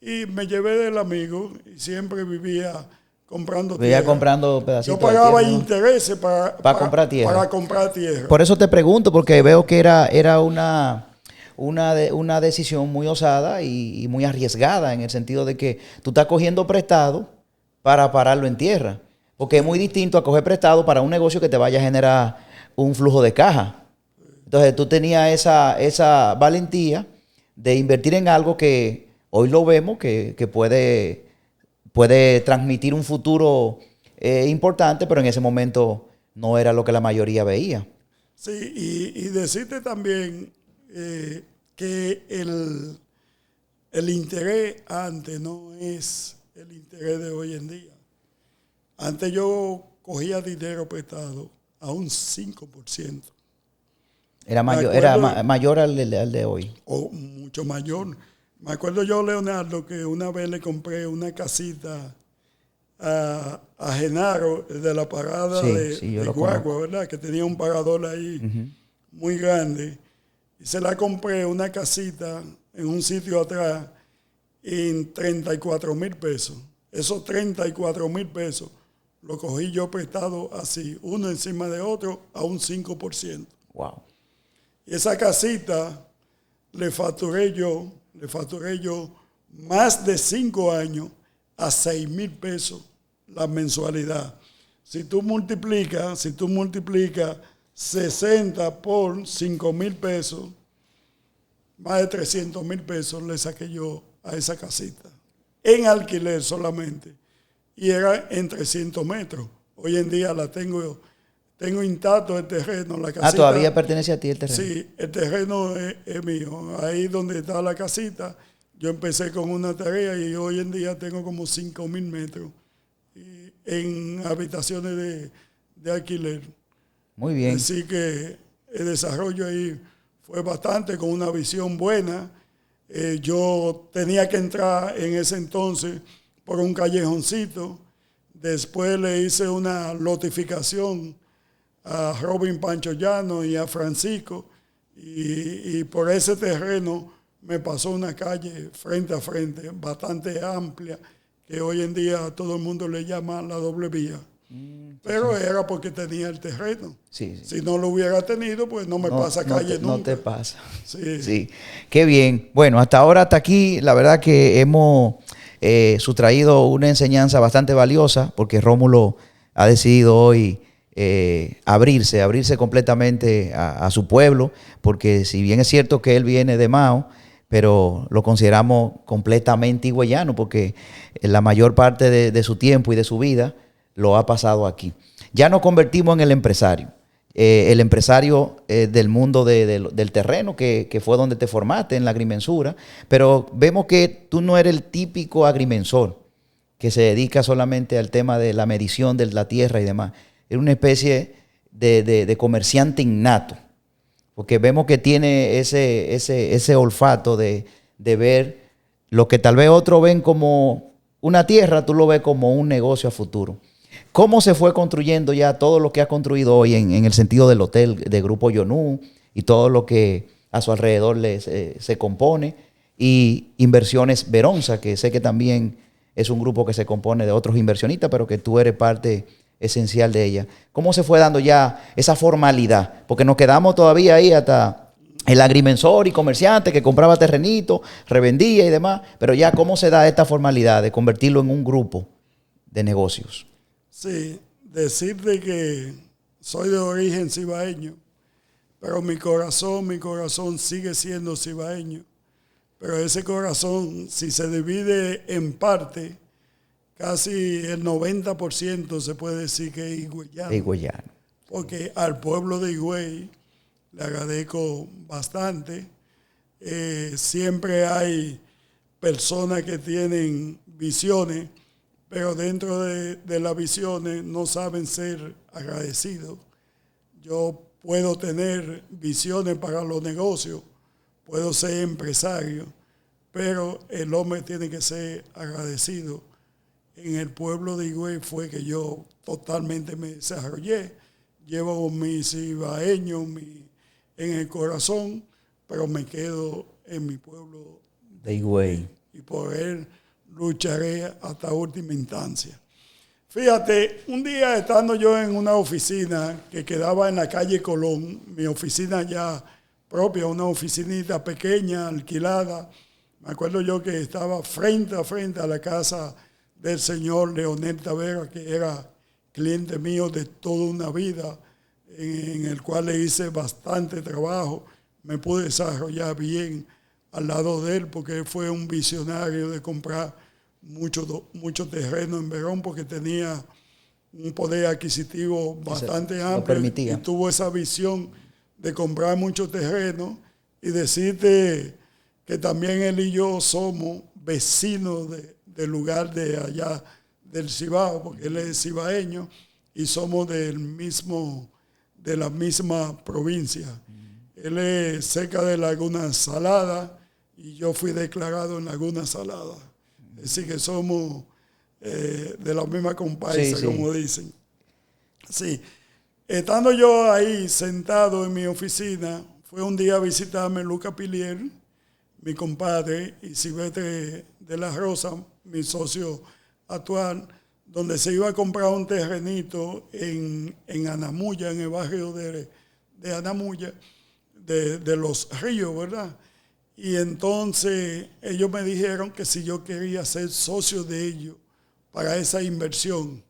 Y me llevé del amigo y siempre vivía comprando tierra.
Comprando pedacitos
Yo pagaba
de tierra, ¿no?
intereses para
comprar tierra.
Para comprar tierra.
Por eso te pregunto, porque veo que era una decisión muy osada y muy arriesgada, en el sentido de que tú estás cogiendo prestado para pararlo en tierra. Porque es muy distinto a coger prestado para un negocio que te vaya a generar un flujo de caja. Entonces tú tenías esa valentía de invertir en algo que hoy lo vemos que puede transmitir un futuro importante, pero en ese momento no era lo que la mayoría veía.
Sí, y decirte también que el interés antes no es el interés de hoy en día. Antes yo cogía dinero prestado a un 5%.
Era mayor al de hoy.
O mucho mayor. Me acuerdo yo, Leonardo, que una vez le compré una casita a Genaro de la parada de Guagua, ¿verdad? Que tenía un parador ahí muy grande. Y se la compré una casita en un sitio atrás en 34 mil pesos. Esos 34 mil pesos lo cogí yo prestado así, uno encima de otro, a un 5%.
Wow.
Y esa casita le facturé yo más de 5 años a 6,000 pesos la mensualidad. Si tú multiplicas 60 por 5,000 pesos, más de 300,000 pesos le saqué yo a esa casita, en alquiler solamente, y era en 300 metros. Hoy en día la tengo intacto el terreno, la casita.
¿Todavía pertenece a ti el terreno?
Sí, el terreno es mío. Ahí donde está la casita, yo empecé con una tarea y hoy en día tengo como 5,000 metros en habitaciones de alquiler.
Muy bien.
Así que el desarrollo ahí fue bastante, con una visión buena. Yo tenía que entrar en ese entonces por un callejoncito. Después le hice una lotificación a Robin Pancho Llano y a Francisco. Y por ese terreno me pasó una calle frente a frente, bastante amplia, que hoy en día todo el mundo le llama la doble vía. Pero era porque tenía el terreno.
Sí.
Si no lo hubiera tenido, pues no me pasa calle nunca.
No te pasa.
Sí.
Qué bien. Bueno, hasta aquí, la verdad que hemos sustraído una enseñanza bastante valiosa, porque Rómulo ha decidido hoy abrirse completamente a su pueblo, porque si bien es cierto que él viene de Mao, pero lo consideramos completamente higüeyano, porque la mayor parte de su tiempo y de su vida lo ha pasado aquí. Ya nos convertimos en el empresario del mundo del terreno, que fue donde te formaste, en la agrimensura, pero vemos que tú no eres el típico agrimensor que se dedica solamente al tema de la medición de la tierra y demás. Eres una especie de comerciante innato, porque vemos que tiene ese olfato de ver lo que tal vez otros ven como una tierra, tú lo ves como un negocio a futuro. ¿Cómo se fue construyendo ya todo lo que ha construido hoy en el sentido del hotel de Grupo Yonú y todo lo que a su alrededor se compone? Y Inversiones Veronza, que sé que también es un grupo que se compone de otros inversionistas, pero que tú eres parte esencial de ella. ¿Cómo se fue dando ya esa formalidad? Porque nos quedamos todavía ahí hasta el agrimensor y comerciante que compraba terrenito, revendía y demás, pero ya ¿cómo se da esta formalidad de convertirlo en un grupo de negocios?
Sí, decirte que soy de origen cibaeño, pero mi corazón sigue siendo cibaeño. Pero ese corazón, si se divide en parte, casi el 90% se puede decir que es higüeyano. Porque al pueblo de Higüey le agradezco bastante. Siempre hay personas que tienen visiones, pero dentro de las visiones no saben ser agradecidos. Yo puedo tener visiones para los negocios, puedo ser empresario, pero el hombre tiene que ser agradecido. En el pueblo de Higüey fue que yo totalmente me desarrollé. Llevo mi cibaeño en el corazón, pero me quedo en mi pueblo
de Higüey.
Y por él lucharé hasta última instancia. Fíjate, un día estando yo en una oficina que quedaba en la calle Colón, mi oficina ya propia, una oficinita pequeña, alquilada. Me acuerdo yo que estaba frente a la casa del señor Leonel Tavera, que era cliente mío de toda una vida, en el cual le hice bastante trabajo. Me pude desarrollar bien al lado de él, porque él fue un visionario de comprar mucho terreno en Verón, porque tenía un poder adquisitivo bastante amplio y tuvo esa visión de comprar mucho terreno. Y decirte que también él y yo somos vecinos del lugar de allá del Cibao, porque él es cibaeño y somos de la misma provincia. Él es cerca de Laguna Salada y yo fui declarado en Laguna Salada. Así que somos de la misma compaisa, como dicen. Sí. Estando yo ahí sentado en mi oficina, fue un día a visitarme Lucas Pilier, mi compadre, y Silvestre de la Rosa, mi socio actual, donde se iba a comprar un terrenito en Anamuya, en el barrio de Anamuya, de Los Ríos, ¿verdad? Y entonces ellos me dijeron que si yo quería ser socio de ellos para esa inversión.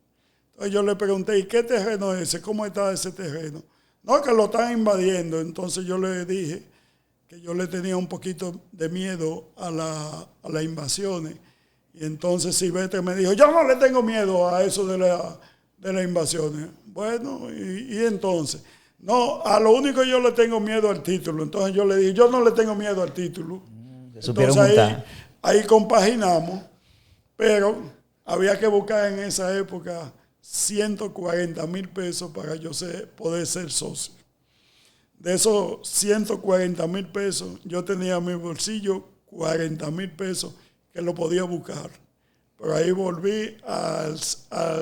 Entonces yo le pregunté, ¿y qué terreno es ese? ¿Cómo está ese terreno? No, que lo están invadiendo. Entonces yo le dije que yo le tenía un poquito de miedo a las invasiones. Y entonces Silvestre me dijo, yo no le tengo miedo a eso de las invasiones. Bueno, y entonces, no, a lo único yo le tengo miedo al título. Entonces yo le dije, yo no le tengo miedo al título. Entonces ahí compaginamos, pero había que buscar en esa época 140,000 pesos para yo poder ser socio. De esos 140,000 pesos, yo tenía en mi bolsillo 40,000 pesos que lo podía buscar. Pero ahí volví al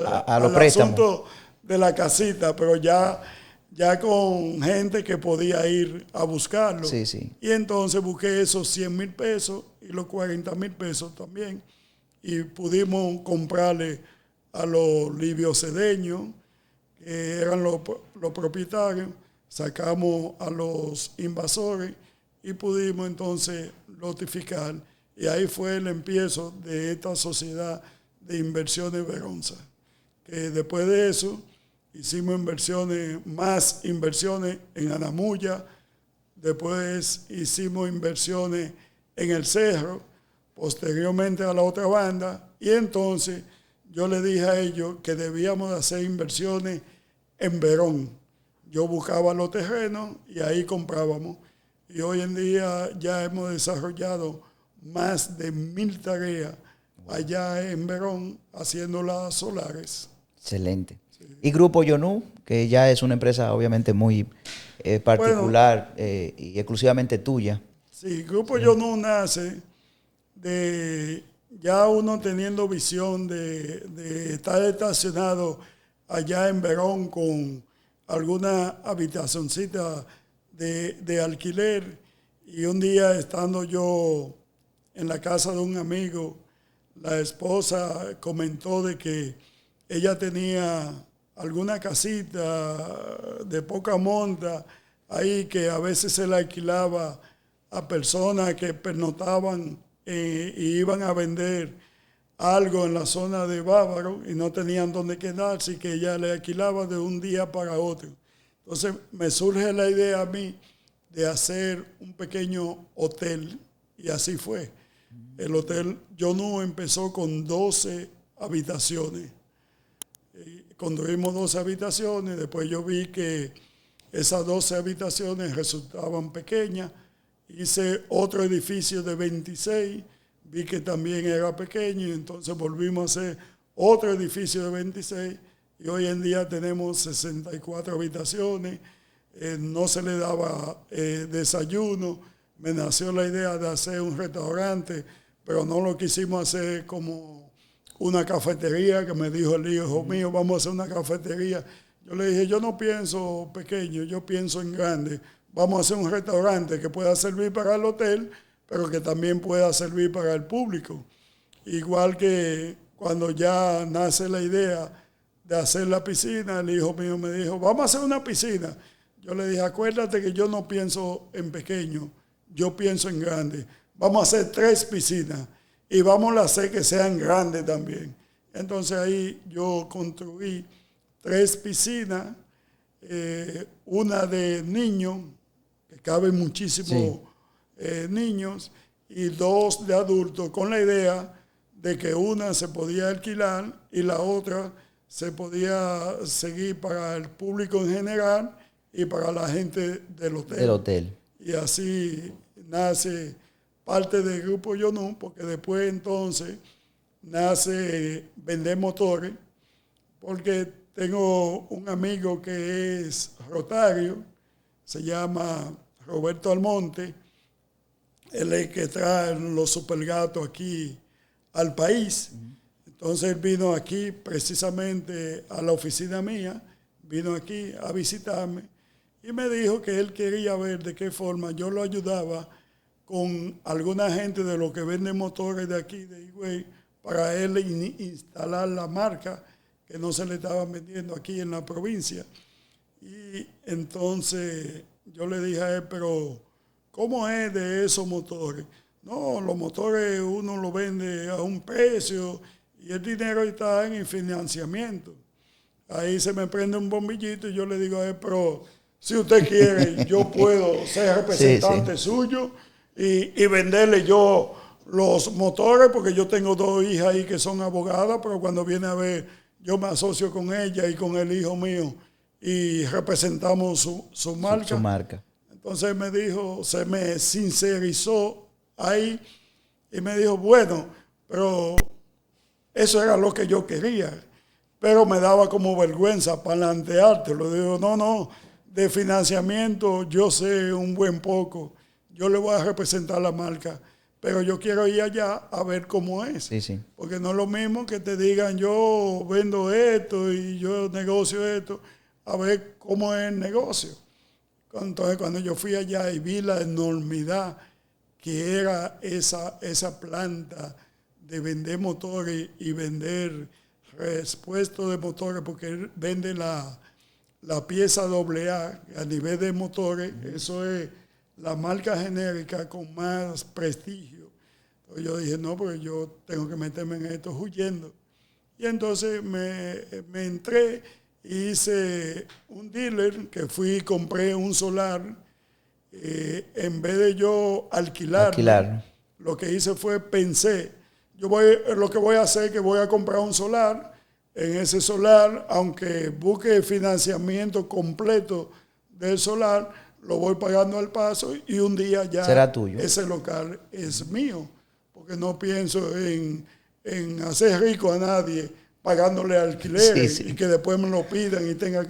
asunto de la casita, pero ya con gente que podía ir a buscarlo.
Sí, sí.
Y entonces busqué esos 100,000 pesos y los 40,000 pesos también. Y pudimos comprarle a los libiocedeños, que eran los propietarios, sacamos a los invasores y pudimos entonces lotificar. Y ahí fue el empiezo de esta sociedad de inversiones Veronza. Que después de eso hicimos más inversiones en Anamuya, después hicimos inversiones en el Cerro, posteriormente a la otra banda, y entonces yo le dije a ellos que debíamos de hacer inversiones en Verón. Yo buscaba los terrenos y ahí comprábamos. Y hoy en día ya hemos desarrollado más de 1,000 tareas allá en Verón haciendo las solares.
Excelente. Sí. Y Grupo Yonú, que ya es una empresa obviamente muy particular, y exclusivamente tuya.
Sí, Grupo Yonú nace de ya uno teniendo visión de estar estacionado allá en Verón con alguna habitacioncita de alquiler, y un día estando yo en la casa de un amigo, la esposa comentó de que ella tenía alguna casita de poca monta ahí que a veces se la alquilaba a personas que pernotaban y iban a vender algo en la zona de Bávaro y no tenían dónde quedarse, y que ella le alquilaba de un día para otro. Entonces me surge la idea a mí de hacer un pequeño hotel, y así fue. El Hotel Yonú empezó con 12 habitaciones. Construimos 12 habitaciones, después yo vi que esas 12 habitaciones resultaban pequeñas. Hice otro edificio de 26, vi que también era pequeño, y entonces volvimos a hacer otro edificio de 26, y hoy en día tenemos 64 habitaciones. No se le daba desayuno. Me nació la idea de hacer un restaurante, pero no lo quisimos hacer como una cafetería, que me dijo el hijo mío, vamos a hacer una cafetería. Yo le dije, yo no pienso pequeño, yo pienso en grande. Vamos a hacer un restaurante que pueda servir para el hotel, pero que también pueda servir para el público. Igual que cuando ya nace la idea de hacer la piscina, el hijo mío me dijo, vamos a hacer una piscina. Yo le dije, acuérdate que yo no pienso en pequeño, yo pienso en grande. Vamos a hacer 3 piscinas y vamos a hacer que sean grandes también. Entonces ahí yo construí 3 piscinas, una de niños, que caben muchísimos niños, y 2 de adultos, con la idea de que una se podía alquilar y la otra se podía seguir para el público en general y para la gente del hotel. Y así nace parte del Grupo Yonú, porque después entonces nace Vender Motores, porque tengo un amigo que es rotario, se llama Roberto Almonte. Él es el que trae los supergatos aquí al país. Entonces él vino aquí precisamente a la oficina mía, vino aquí a visitarme y me dijo que él quería ver de qué forma yo lo ayudaba con alguna gente de los que venden motores de aquí, de Higüey, para él instalar la marca que no se le estaban vendiendo aquí en la provincia. Y entonces yo le dije a él, pero ¿cómo es de esos motores? No, los motores uno los vende a un precio y el dinero está en el financiamiento. Ahí se me prende un bombillito y yo le digo a él, pero si usted quiere, yo puedo ser representante suyo y venderle yo los motores, porque yo tengo 2 hijas ahí que son abogadas, pero cuando viene a ver, yo me asocio con ella y con el hijo mío y representamos su marca.
Su marca.
Entonces me dijo, se me sincerizó ahí y me dijo, bueno, pero eso era lo que yo quería. Pero me daba como vergüenza palantearte. Lo digo, no, de financiamiento yo sé un buen poco. Yo le voy a representar la marca, pero yo quiero ir allá a ver cómo es.
Sí.
Porque no es lo mismo que te digan yo vendo esto y yo negocio esto, a ver cómo es el negocio. Entonces cuando yo fui allá y vi la enormidad que era esa planta de vender motores y vender repuestos de motores, porque él vende la pieza AA a nivel de motores, eso es la marca genérica con más prestigio. Entonces yo dije, no, porque yo tengo que meterme en esto huyendo. Y entonces me entré y hice un dealer, que fui y compré un solar. En vez de yo alquilar, lo que hice fue pensé, lo que voy a hacer es que voy a comprar un solar. En ese solar, aunque busque financiamiento completo del solar, lo voy pagando al paso y un día ya
será tuyo.
Ese local es mío, porque no pienso en hacer rico a nadie pagándole alquileres y que después me lo pidan y tenga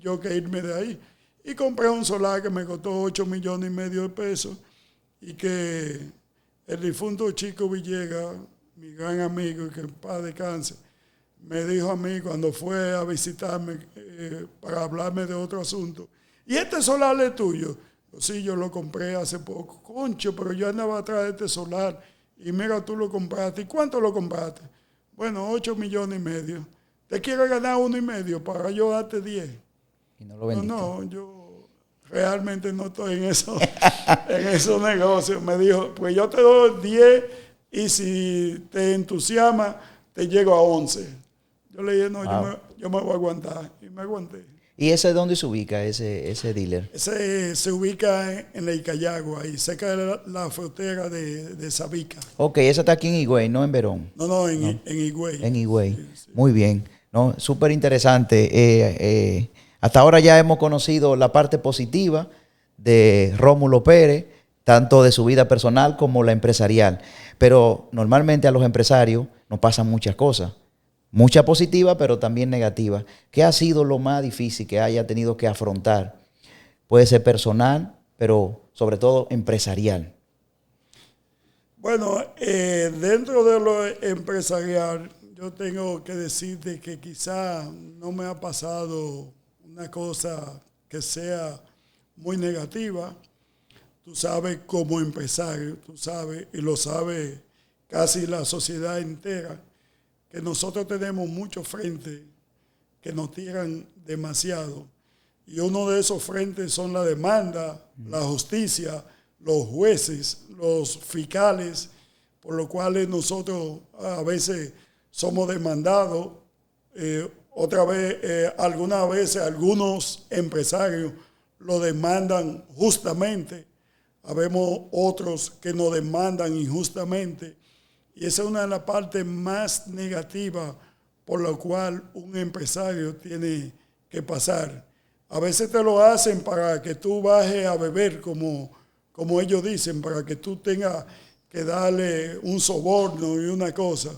yo que irme de ahí. Y compré un solar que me costó 8,5 millones de pesos y que el difunto Chico Villegas, mi gran amigo y que en paz descanse, me dijo a mí cuando fue a visitarme para hablarme de otro asunto, ¿y este solar es tuyo? Sí, yo lo compré hace poco. Concho, pero yo andaba atrás de este solar y mira, tú lo compraste. ¿Y cuánto lo compraste? Bueno, 8,5 millones. ¿Te quieres ganar 1,5 para yo darte 10?
Y no lo vendiste.
No, yo realmente no estoy en esos negocios. Me dijo, pues yo te doy 10 y si te entusiasma, te llego a 11. Yo le dije, no, yo me voy a aguantar. Y me aguanté.
¿Y ese dónde se ubica, ese dealer?
Ese se ubica en la Icayagua, ahí cerca de la frontera de Sabica.
Ok, ese está aquí en Higüey, no en Verón.
No, en Higüey.
En Higüey.
Sí.
Muy bien. No, súper interesante. Hasta ahora ya hemos conocido la parte positiva de Rómulo Pérez, tanto de su vida personal como la empresarial. Pero normalmente a los empresarios nos pasan muchas cosas. Mucha positiva, pero también negativa. ¿Qué ha sido lo más difícil que haya tenido que afrontar? Puede ser personal, pero sobre todo empresarial.
Bueno, dentro de lo empresarial, yo tengo que decirte que quizá no me ha pasado una cosa que sea muy negativa. Tú sabes, como empresario, tú sabes, y lo sabe casi la sociedad entera, que nosotros tenemos muchos frentes que nos tiran demasiado. Y uno de esos frentes son la demanda, la justicia, los jueces, los fiscales, por lo cual nosotros a veces somos demandados. Algunas veces algunos empresarios lo demandan justamente. Habemos otros que nos demandan injustamente. Y esa es una de las partes más negativas por la cual un empresario tiene que pasar. A veces te lo hacen para que tú bajes a beber, como ellos dicen, para que tú tengas que darle un soborno y una cosa.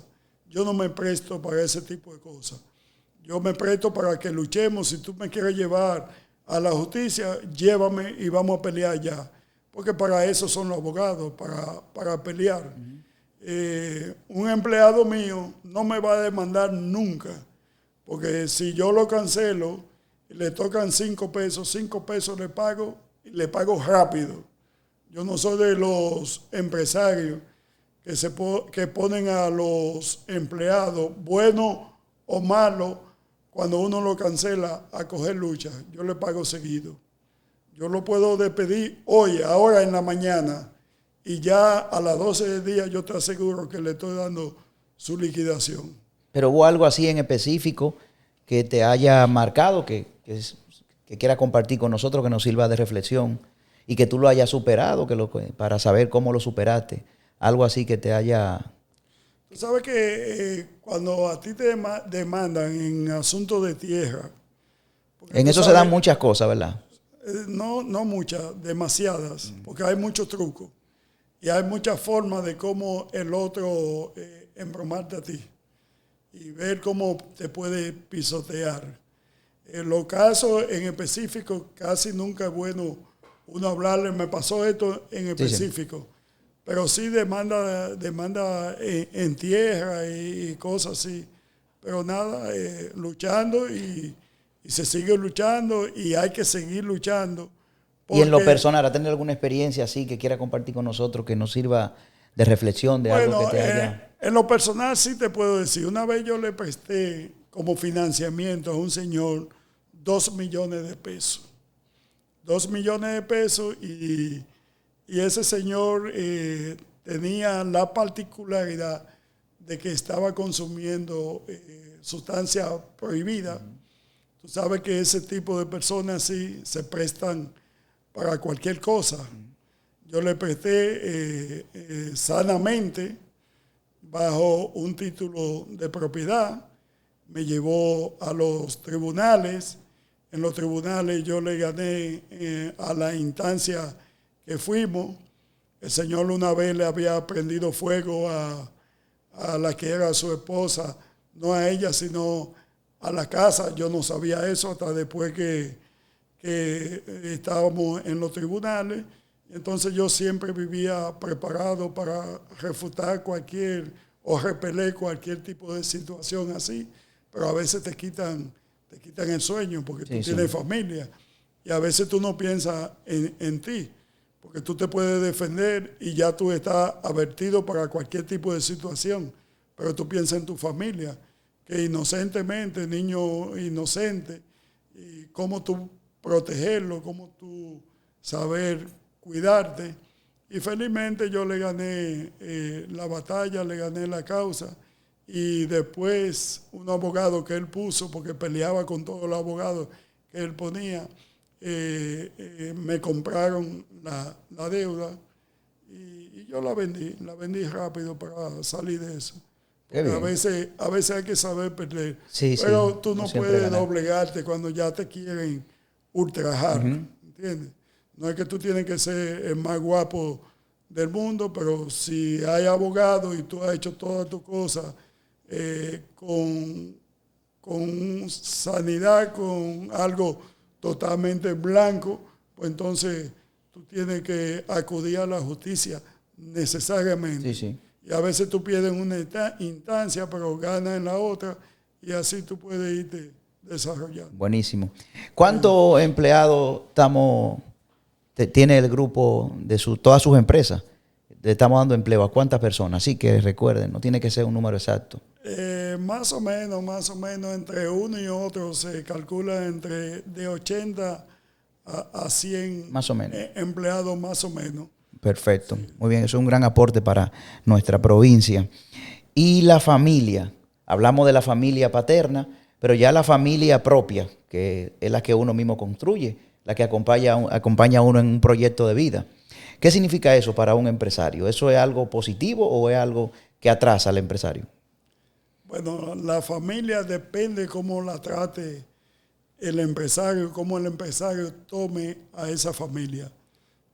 Yo no me presto para ese tipo de cosas. Yo me presto para que luchemos. Si tú me quieres llevar a la justicia, llévame y vamos a pelear ya. Porque para eso son los abogados, para pelear. Un empleado mío no me va a demandar nunca, porque si yo lo cancelo, le tocan 5 pesos le pago y le pago rápido. Yo no soy de los empresarios que que ponen a los empleados, buenos o malos, cuando uno lo cancela, a coger lucha. Yo le pago seguido. Yo lo puedo despedir hoy, ahora en la mañana, y ya a las 12 del día yo te aseguro que le estoy dando su liquidación.
Pero hubo algo así en específico que te haya marcado, que quiera compartir con nosotros, que nos sirva de reflexión y que tú lo hayas superado, para saber cómo lo superaste. Algo así que te haya...
Tú sabes que cuando a ti te demandan en asuntos de tierra...
En eso se dan muchas cosas, ¿verdad?
No muchas, demasiadas, porque hay muchos trucos. Y hay muchas formas de cómo el otro embromarte a ti y ver cómo te puede pisotear. En los casos en específico, casi nunca es bueno uno hablarle, me pasó esto en específico. Sí. Pero sí demanda en tierra y cosas así. Pero nada, luchando y se sigue luchando y hay que seguir luchando.
Y en lo personal, ¿ha tenido alguna experiencia así que quiera compartir con nosotros que nos sirva de reflexión de algo que te haya...?
En lo personal sí te puedo decir. Una vez yo le presté como financiamiento a un señor 2 millones de pesos. 2 millones de pesos y ese señor tenía la particularidad de que estaba consumiendo sustancias prohibidas. Tú sabes que ese tipo de personas sí se prestan para cualquier cosa. Yo le presté sanamente bajo un título de propiedad. Me llevó a los tribunales. En los tribunales yo le gané a la instancia que fuimos. El señor una vez le había prendido fuego a la que era su esposa, no a ella, sino a la casa. Yo no sabía eso hasta después que estábamos en los tribunales. Entonces yo siempre vivía preparado para refutar o repeler cualquier tipo de situación así, pero a veces te quitan el sueño porque tú tienes familia y a veces tú no piensas en ti, porque tú te puedes defender y ya tú estás advertido para cualquier tipo de situación, pero tú piensas en tu familia, que inocentemente, niño inocente, y cómo tú protegerlo, cómo tú saber cuidarte. Y felizmente yo le gané la batalla, le gané la causa. Y después un abogado que él puso, porque peleaba con todos los abogados que él ponía, me compraron la deuda y yo la vendí rápido para salir de eso. A veces hay que saber perder. Pero tú no puedes doblegarte cuando ya te quieren ultrajar, ¿entiendes? No es que tú tienes que ser el más guapo del mundo, pero si hay abogado y tú has hecho todas tus cosas con sanidad, con algo totalmente blanco, pues entonces tú tienes que acudir a la justicia necesariamente. Y a veces tú pierdes en una instancia, pero ganas en la otra, y así tú puedes irte desarrollando.
Buenísimo. ¿Cuántos empleados tiene el grupo de todas sus empresas? Le estamos dando empleo a cuántas personas, así que recuerden, no tiene que ser un número exacto.
Más o menos entre uno y otro se calcula de 80 a 100
más o menos.
Empleados más o menos.
Perfecto, muy bien, eso es un gran aporte para nuestra provincia. Y la familia, hablamos de la familia paterna, pero ya la familia propia, que es la que uno mismo construye, la que acompaña a uno en un proyecto de vida. ¿Qué significa eso para un empresario? ¿Eso es algo positivo o es algo que atrasa al empresario?
Bueno, la familia depende cómo la trate el empresario, cómo el empresario tome a esa familia.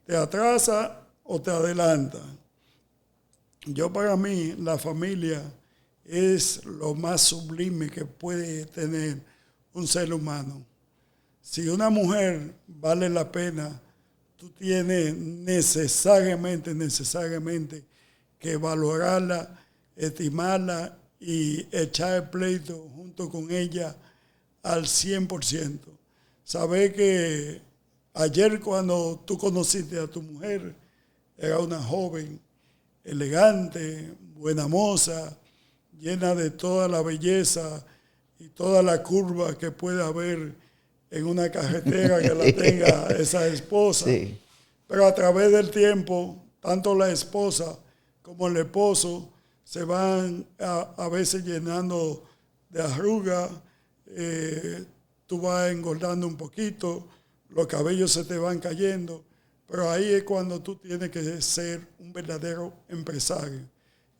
¿Te atrasa o te adelanta? Para mí, la familia es lo más sublime que puede tener un ser humano. Si una mujer vale la pena, tú tienes necesariamente que valorarla, estimarla y echar el pleito junto con ella al 100%. Saber que ayer cuando tú conociste a tu mujer, era una joven, elegante, buena moza, llena de toda la belleza y toda la curva que puede haber en una carretera que la tenga esa esposa.
Sí.
Pero a través del tiempo, tanto la esposa como el esposo se van a veces llenando de arrugas, tú vas engordando un poquito, los cabellos se te van cayendo, pero ahí es cuando tú tienes que ser un verdadero empresario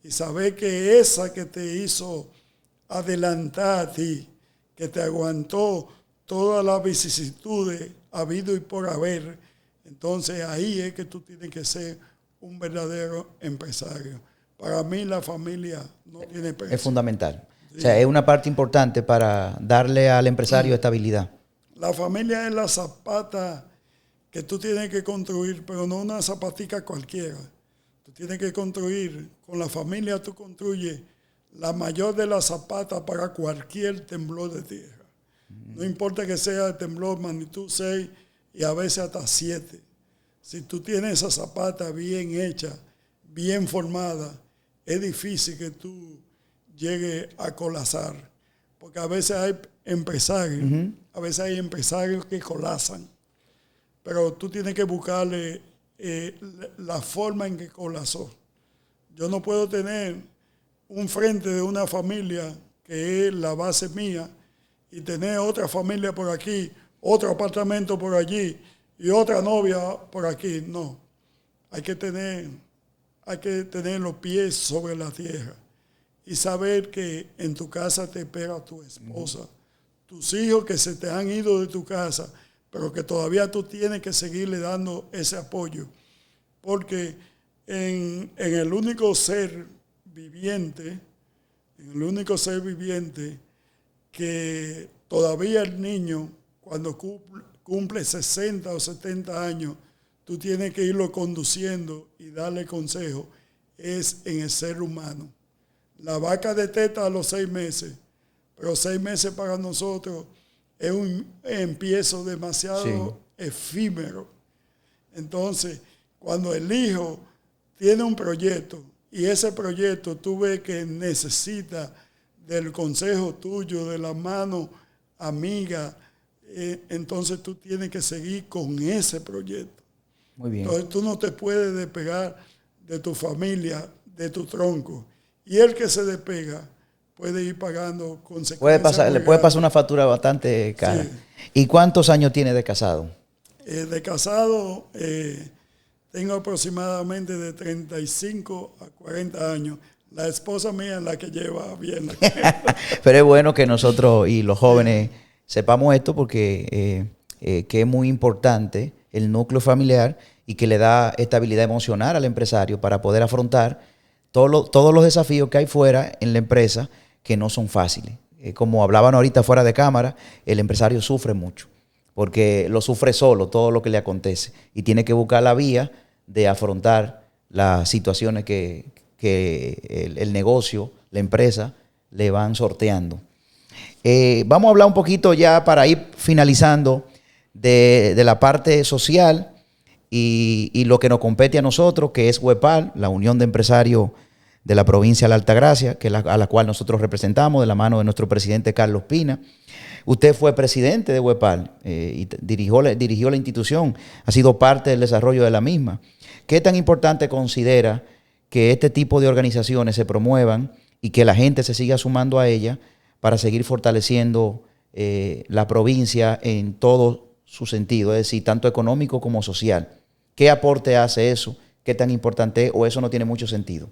y saber que esa que te hizo adelantar a ti, que te aguantó todas las vicisitudes habido y por haber, entonces ahí es que tú tienes que ser un verdadero empresario. Para mí la familia no tiene precio.
Es fundamental.
Sí.
O sea, es una parte importante para darle al empresario estabilidad.
La familia es la zapata que tú tienes que construir, pero no una zapatica cualquiera. Tú tienes que construir, con la familia tú construyes la mayor de las zapatas para cualquier temblor de tierra. No importa que sea el temblor magnitud 6 y a veces hasta 7. Si tú tienes esa zapata bien hecha, bien formada, es difícil que tú llegues a colapsar. Porque a veces hay empresarios, que colapsan. Pero tú tienes que buscarle la forma en que colapsó. Yo no puedo tener un frente de una familia que es la base mía y tener otra familia por aquí, otro apartamento por allí y otra novia por aquí. No, hay que tener los pies sobre la tierra y saber que en tu casa te espera tu esposa, tus hijos que se te han ido de tu casa, pero que todavía tú tienes que seguirle dando ese apoyo. Porque en el único ser viviente, que todavía el niño, cuando cumple 60 o 70 años, tú tienes que irlo conduciendo y darle consejo, es en el ser humano. La vaca de teta a los 6 meses, pero 6 meses para nosotros es un empiezo demasiado efímero. Entonces, cuando el hijo tiene un proyecto y ese proyecto tú ves que necesita del consejo tuyo, de la mano amiga, entonces tú tienes que seguir con ese proyecto.
Muy bien.
Entonces tú no te puedes despegar de tu familia, de tu tronco. Y el que se despega puede ir pagando consecuencias.
Le puede pasar una factura bastante cara.
Sí.
¿Y cuántos años tiene de casado?
De casado tengo aproximadamente de 35 a 40 años. La esposa mía es la que lleva bien la cuenta.
Pero es bueno que nosotros y los jóvenes sepamos esto porque que es muy importante el núcleo familiar y que le da estabilidad emocional al empresario para poder afrontar todos los desafíos que hay fuera en la empresa que no son fáciles. Como hablaban ahorita fuera de cámara, el empresario sufre mucho porque lo sufre solo todo lo que le acontece y tiene que buscar la vía de afrontar las situaciones que el negocio, la empresa, le van sorteando. Vamos a hablar un poquito ya para ir finalizando de la parte social y lo que nos compete a nosotros, que es WEPAL, la Unión de Empresarios de la provincia de la Altagracia, a la cual nosotros representamos de la mano de nuestro presidente Carlos Pina. Usted fue presidente de WEPAL y dirigió la institución, ha sido parte del desarrollo de la misma. ¿Qué tan importante considera que este tipo de organizaciones se promuevan y que la gente se siga sumando a ella para seguir fortaleciendo la provincia en todo su sentido, es decir, tanto económico como social? ¿Qué aporte hace eso? ¿Qué tan importante es? ¿O eso no tiene mucho sentido?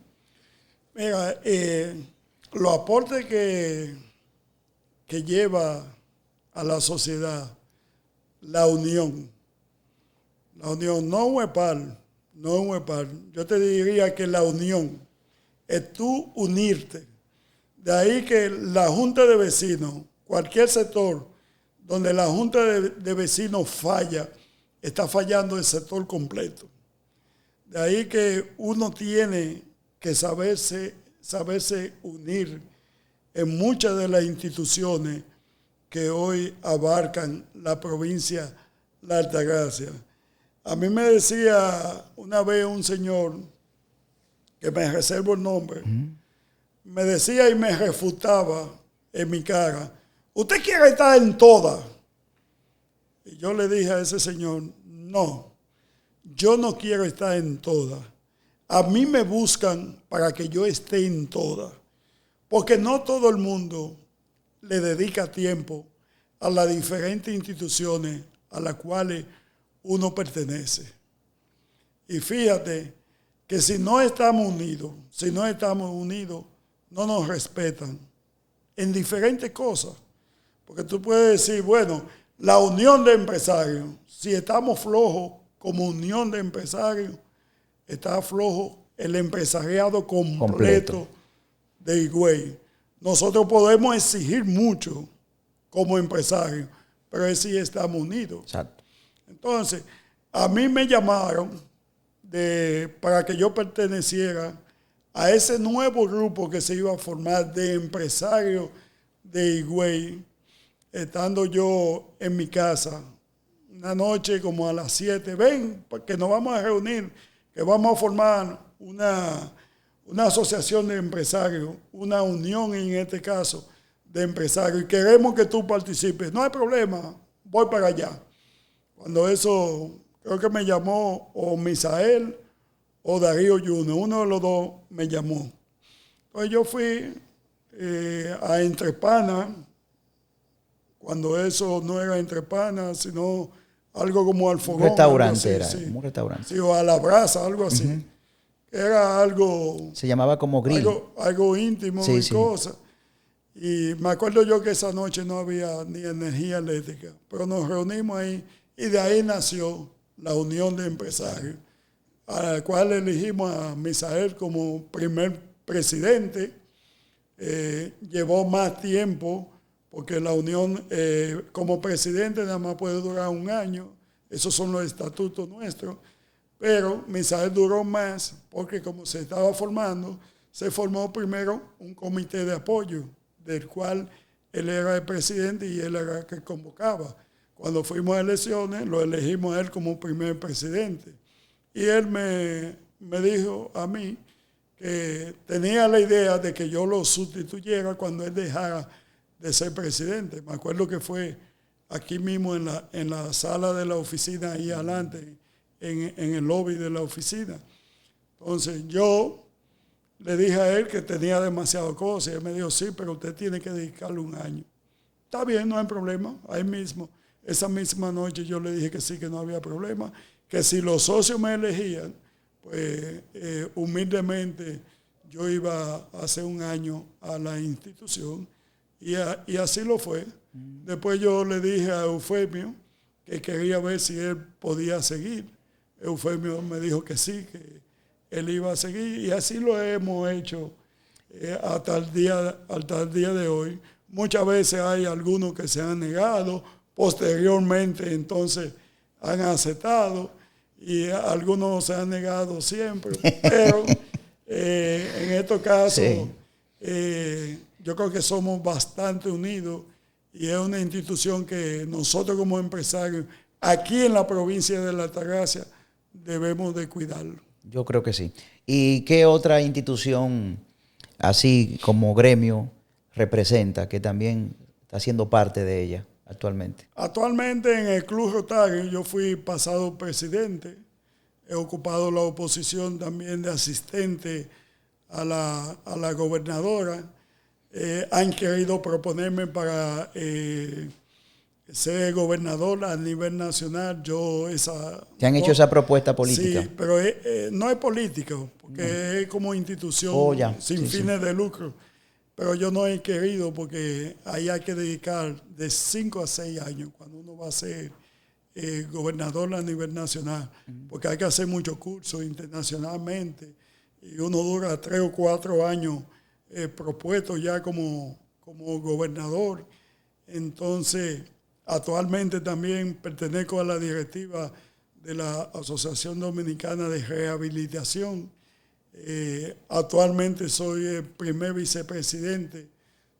Mira, los aportes que lleva a la sociedad la unión, no WEPAL, yo te diría que la unión es tú unirte. De ahí que la Junta de Vecinos, cualquier sector donde la Junta de Vecinos falla, está fallando el sector completo. De ahí que uno tiene que saberse unir en muchas de las instituciones que hoy abarcan la provincia de la Altagracia. A mí me decía una vez un señor que me reservo el nombre, me decía y me refutaba en mi cara, usted quiere estar en todas. Y yo le dije a ese señor, no, yo no quiero estar en todas. A mí me buscan para que yo esté en todas. Porque no todo el mundo le dedica tiempo a las diferentes instituciones a las cuales uno pertenece. Y fíjate que si no estamos unidos, no nos respetan en diferentes cosas. Porque tú puedes decir, bueno, la unión de empresarios, si estamos flojos como unión de empresarios, está flojo el empresariado completo de Higüey. Nosotros podemos exigir mucho como empresarios, pero es si estamos unidos.
Exacto.
Entonces, a mí me llamaron para que yo perteneciera a ese nuevo grupo que se iba a formar de empresarios de Higüey, estando yo en mi casa, una noche como a las 7, ven, porque nos vamos a reunir, que vamos a formar una asociación de empresarios, una unión en este caso de empresarios, y queremos que tú participes. No hay problema, voy para allá. Cuando eso, creo que me llamó o Misael o Darío Junior, uno de los dos me llamó. Entonces yo fui a Entre Panas, cuando eso no era Entre Panas, sino algo como al fogón.
Un restaurante
así,
era,
sí.
un restaurante.
Sí, o a la brasa, algo así. Era algo...
Se llamaba como grill.
Algo íntimo
Sí,
y
sí.
cosas. Y me acuerdo yo que esa noche no había ni energía eléctrica, pero nos reunimos ahí y de ahí nació la Unión de Empresarios, a la cual elegimos a Misael como primer presidente. Llevó más tiempo porque la unión como presidente nada más puede durar un año, esos son los estatutos nuestros, pero Misael duró más porque como se estaba formando, se formó primero un comité de apoyo, del cual él era el presidente y él era el que convocaba. Cuando fuimos a elecciones, lo elegimos a él como primer presidente. Y él me dijo a mí que tenía la idea de que yo lo sustituyera cuando él dejara de ser presidente. Me acuerdo que fue aquí mismo en la sala de la oficina, ahí adelante, en el lobby de la oficina. Entonces yo le dije a él que tenía demasiadas cosas y él me dijo, sí, pero usted tiene que dedicarle un año. Está bien, no hay problema. Ahí mismo, esa misma noche yo le dije que sí, que no había problema, que si los socios me elegían, pues humildemente yo iba a hacer un año a la institución y así lo fue. Después yo le dije a Eufemio que quería ver si él podía seguir. Eufemio me dijo que sí, que él iba a seguir y así lo hemos hecho hasta el día de hoy. Muchas veces hay algunos que se han negado, posteriormente entonces han aceptado y algunos se han negado siempre, pero en estos casos sí. Yo creo que somos bastante unidos y es una institución que nosotros como empresarios aquí en la provincia de La Altagracia debemos de cuidarlo.
Yo creo que sí. ¿Y qué otra institución, así como gremio, representa, que también está siendo parte de ella actualmente?
Actualmente en el Club Rotario yo fui pasado presidente. He ocupado la oposición también de asistente a la gobernadora. Han querido proponerme para ser gobernador a nivel nacional.
¿Te han hecho esa propuesta política?
Sí, pero no es político, porque es como institución sin fines de lucro. Pero yo no he querido porque ahí hay que dedicar de 5 a 6 años cuando uno va a ser gobernador a nivel nacional, porque hay que hacer muchos cursos internacionalmente y uno dura 3 o 4 años propuesto ya como gobernador. Entonces, actualmente también pertenezco a la directiva de la Asociación Dominicana de Rehabilitación. Actualmente soy el primer vicepresidente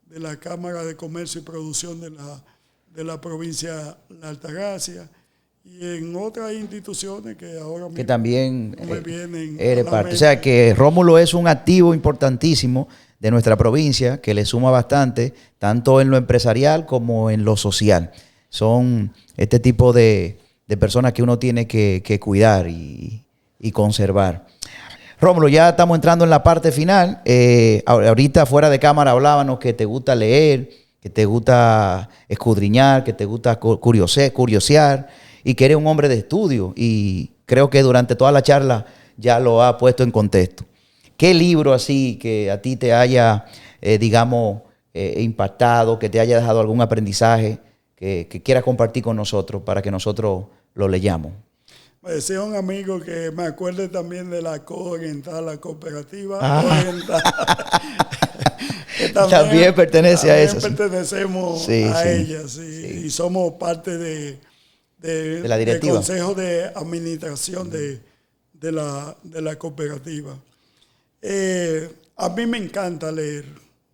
de la Cámara de Comercio y Producción de la provincia de La Altagracia y en otras instituciones que ahora
que también
no me vienen
eres
a la
parte. O
mente.
sea que Rómulo es un activo importantísimo de nuestra provincia que le suma bastante, tanto en lo empresarial como en lo social. Son este tipo de personas que uno tiene que cuidar y conservar. Rómulo, ya estamos entrando en la parte final. Ahorita fuera de cámara hablábamos que te gusta leer, que te gusta escudriñar, que te gusta curiosear y que eres un hombre de estudio. Y creo que durante toda la charla ya lo ha puesto en contexto. ¿Qué libro así que a ti te haya, impactado, que te haya dejado algún aprendizaje que quieras compartir con nosotros para que nosotros lo leyamos?
Me decía un amigo que me acuerde también de la Cooriental, la cooperativa Oriental. Que
también pertenece a eso.
También pertenecemos a ella, sí. Y somos parte de
la directiva.
del Consejo de Administración de la cooperativa. A mí me encanta leer,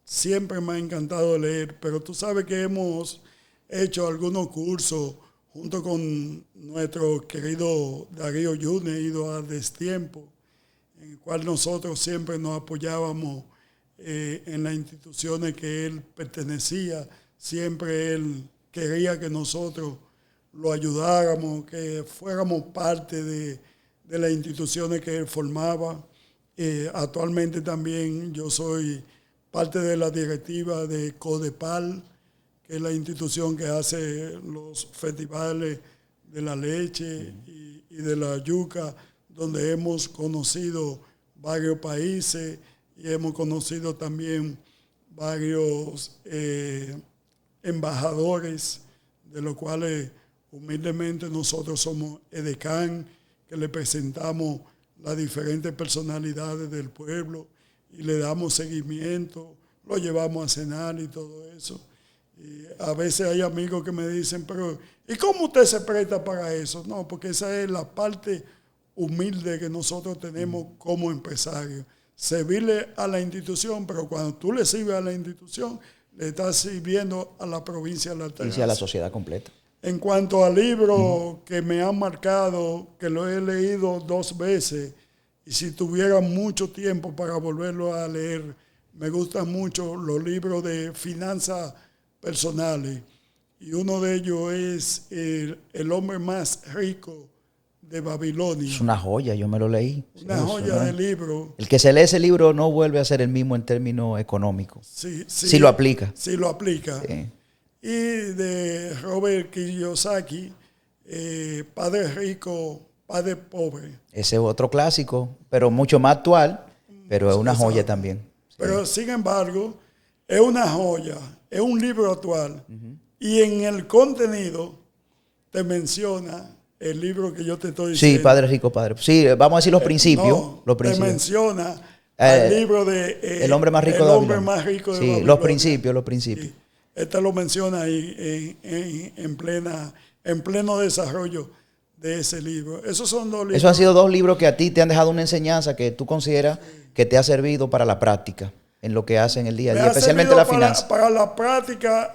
siempre me ha encantado leer, pero tú sabes que hemos hecho algunos cursos junto con nuestro querido Darío Yunes, ido a Destiempo, en el cual nosotros siempre nos apoyábamos en las instituciones que él pertenecía. Siempre él quería que nosotros lo ayudáramos, que fuéramos parte de las instituciones que él formaba. Actualmente también yo soy parte de la directiva de Codepal, que es la institución que hace los festivales de la leche y de la yuca, donde hemos conocido varios países y hemos conocido también varios embajadores, de los cuales humildemente nosotros somos edecán, que le presentamos las diferentes personalidades del pueblo y le damos seguimiento, lo llevamos a cenar y todo eso. Y a veces hay amigos que me dicen, pero ¿y cómo usted se presta para eso? No, porque esa es la parte humilde que nosotros tenemos como empresarios. Servirle a la institución, pero cuando tú le sirves a la institución, le estás sirviendo a la provincia de la Altagracia.
Y a la sociedad completa.
En cuanto al libro que me han marcado, que lo he leído 2 veces, y si tuviera mucho tiempo para volverlo a leer, me gustan mucho los libros de finanzas personales. Y uno de ellos es el hombre más rico de Babilonia.
Es una joya, yo me lo leí.
Una joya de libro.
El que se lee ese libro no vuelve a ser el mismo en términos económicos.
Sí,
si lo aplica.
Sí lo aplica. Sí. Y de Robert Kiyosaki, Padre Rico, Padre Pobre.
Ese es otro clásico, pero mucho más actual, pero es una joya también. Sí.
Pero sin embargo, es una joya, es un libro actual. Y en el contenido te menciona el libro que yo te estoy diciendo.
Sí, Padre Rico, Padre. Sí, vamos a decir los principios.
No,
los principios.
Te menciona el libro de
El hombre más rico de Babilonia.
Sí, Babilonia.
Los principios.
Sí. Este lo menciona ahí en pleno desarrollo de ese libro. Esos son 2 libros.
Esos han sido 2 libros que a ti te han dejado una enseñanza que tú consideras que te ha servido para la práctica, en lo que hacen el día a día, especialmente la finanza.
Para la práctica,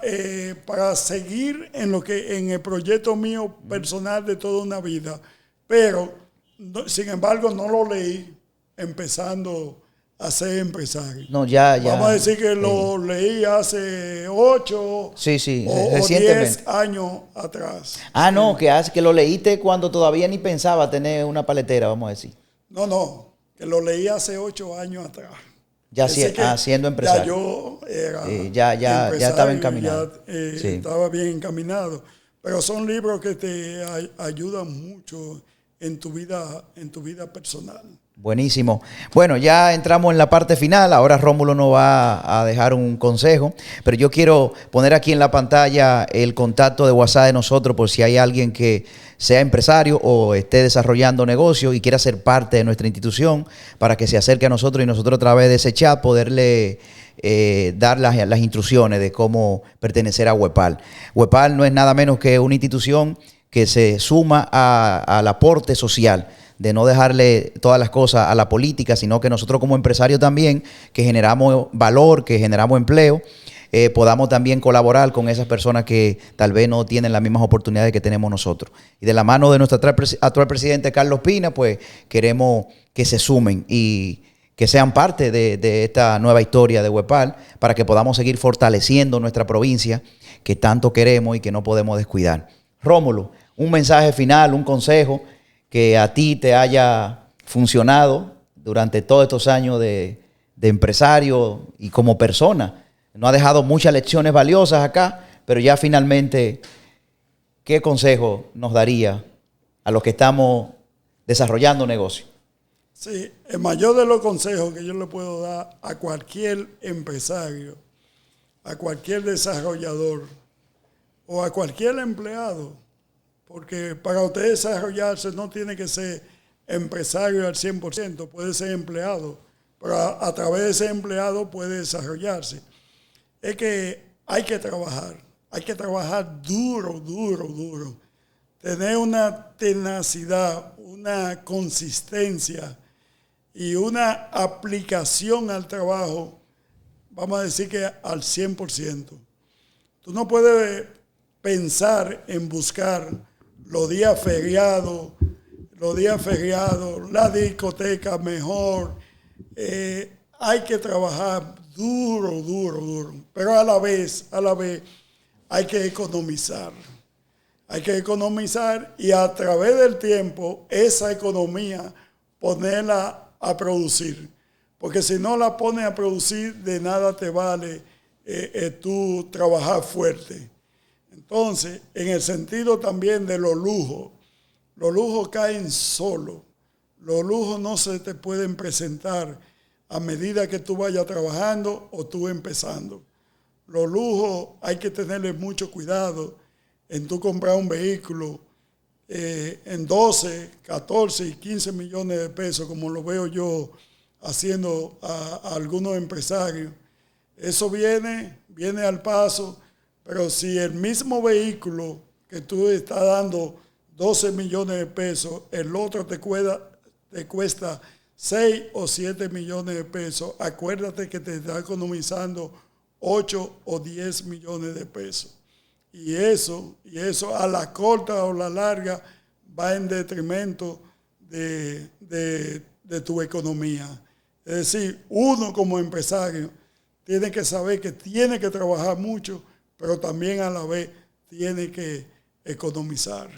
para seguir en el proyecto mío personal de toda una vida. Pero, sin embargo, no lo leí empezando a ser empresario.
No, ya.
Vamos a decir que lo leí hace 8 o 10 años atrás.
Ah, no, que lo leíste cuando todavía ni pensaba tener una paletera, vamos a decir.
No, que lo leí hace 8 años atrás.
Ya siendo empresario.
Ya yo era
ya estaba encaminado.
Estaba bien encaminado. Pero son libros que te ayudan mucho en tu vida personal.
Buenísimo. Bueno, ya entramos en la parte final. Ahora Rómulo nos va a dejar un consejo, pero yo quiero poner aquí en la pantalla el contacto de WhatsApp de nosotros por si hay alguien que sea empresario o esté desarrollando negocio y quiera ser parte de nuestra institución, para que se acerque a nosotros y nosotros a través de ese chat poderle dar las instrucciones de cómo pertenecer a Huepal. Huepal no es nada menos que una institución que se suma al aporte social, de no dejarle todas las cosas a la política, sino que nosotros como empresarios también, que generamos valor, que generamos empleo, podamos también colaborar con esas personas que tal vez no tienen las mismas oportunidades que tenemos nosotros. Y de la mano de nuestro actual presidente Carlos Pina, pues queremos que se sumen y que sean parte de esta nueva historia de Huepal para que podamos seguir fortaleciendo nuestra provincia que tanto queremos y que no podemos descuidar. Rómulo, un mensaje final, un consejo que a ti te haya funcionado durante todos estos años de empresario y como persona. No ha dejado muchas lecciones valiosas acá, pero ya finalmente, ¿qué consejo nos daría a los que estamos desarrollando negocios?
Sí, el mayor de los consejos que yo le puedo dar a cualquier empresario, a cualquier desarrollador o a cualquier empleado, porque para usted desarrollarse no tiene que ser empresario al 100%, puede ser empleado, pero a través de ese empleado puede desarrollarse. Es que hay que trabajar duro, duro, duro, tener una tenacidad, una consistencia y una aplicación al trabajo, vamos a decir que al 100%. Tú no puedes pensar en buscar los días feriados, la discoteca mejor. Hay que trabajar duro, duro, duro, pero a la vez hay que economizar. Hay que economizar y a través del tiempo esa economía ponerla a producir. Porque si no la pones a producir, de nada te vale tú trabajar fuerte. Entonces, en el sentido también de los lujos caen solos. Los lujos no se te pueden presentar a medida que tú vayas trabajando o tú empezando. Los lujos hay que tenerle mucho cuidado en tú comprar un vehículo en 12, 14 y 15 millones de pesos, como lo veo yo haciendo a algunos empresarios. Eso viene al paso, pero si el mismo vehículo que tú estás dando 12 millones de pesos, el otro te cuesta 6 o 7 millones de pesos, acuérdate que te está economizando 8 o 10 millones de pesos. Y eso a la corta o la larga va en detrimento de tu economía. Es decir, uno como empresario tiene que saber que tiene que trabajar mucho, pero también a la vez tiene que economizar.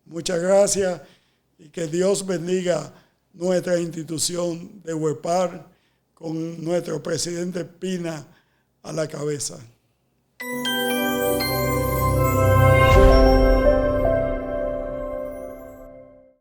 Muchas gracias y que Dios bendiga nuestra institución de Huepal con nuestro presidente Pina a la cabeza.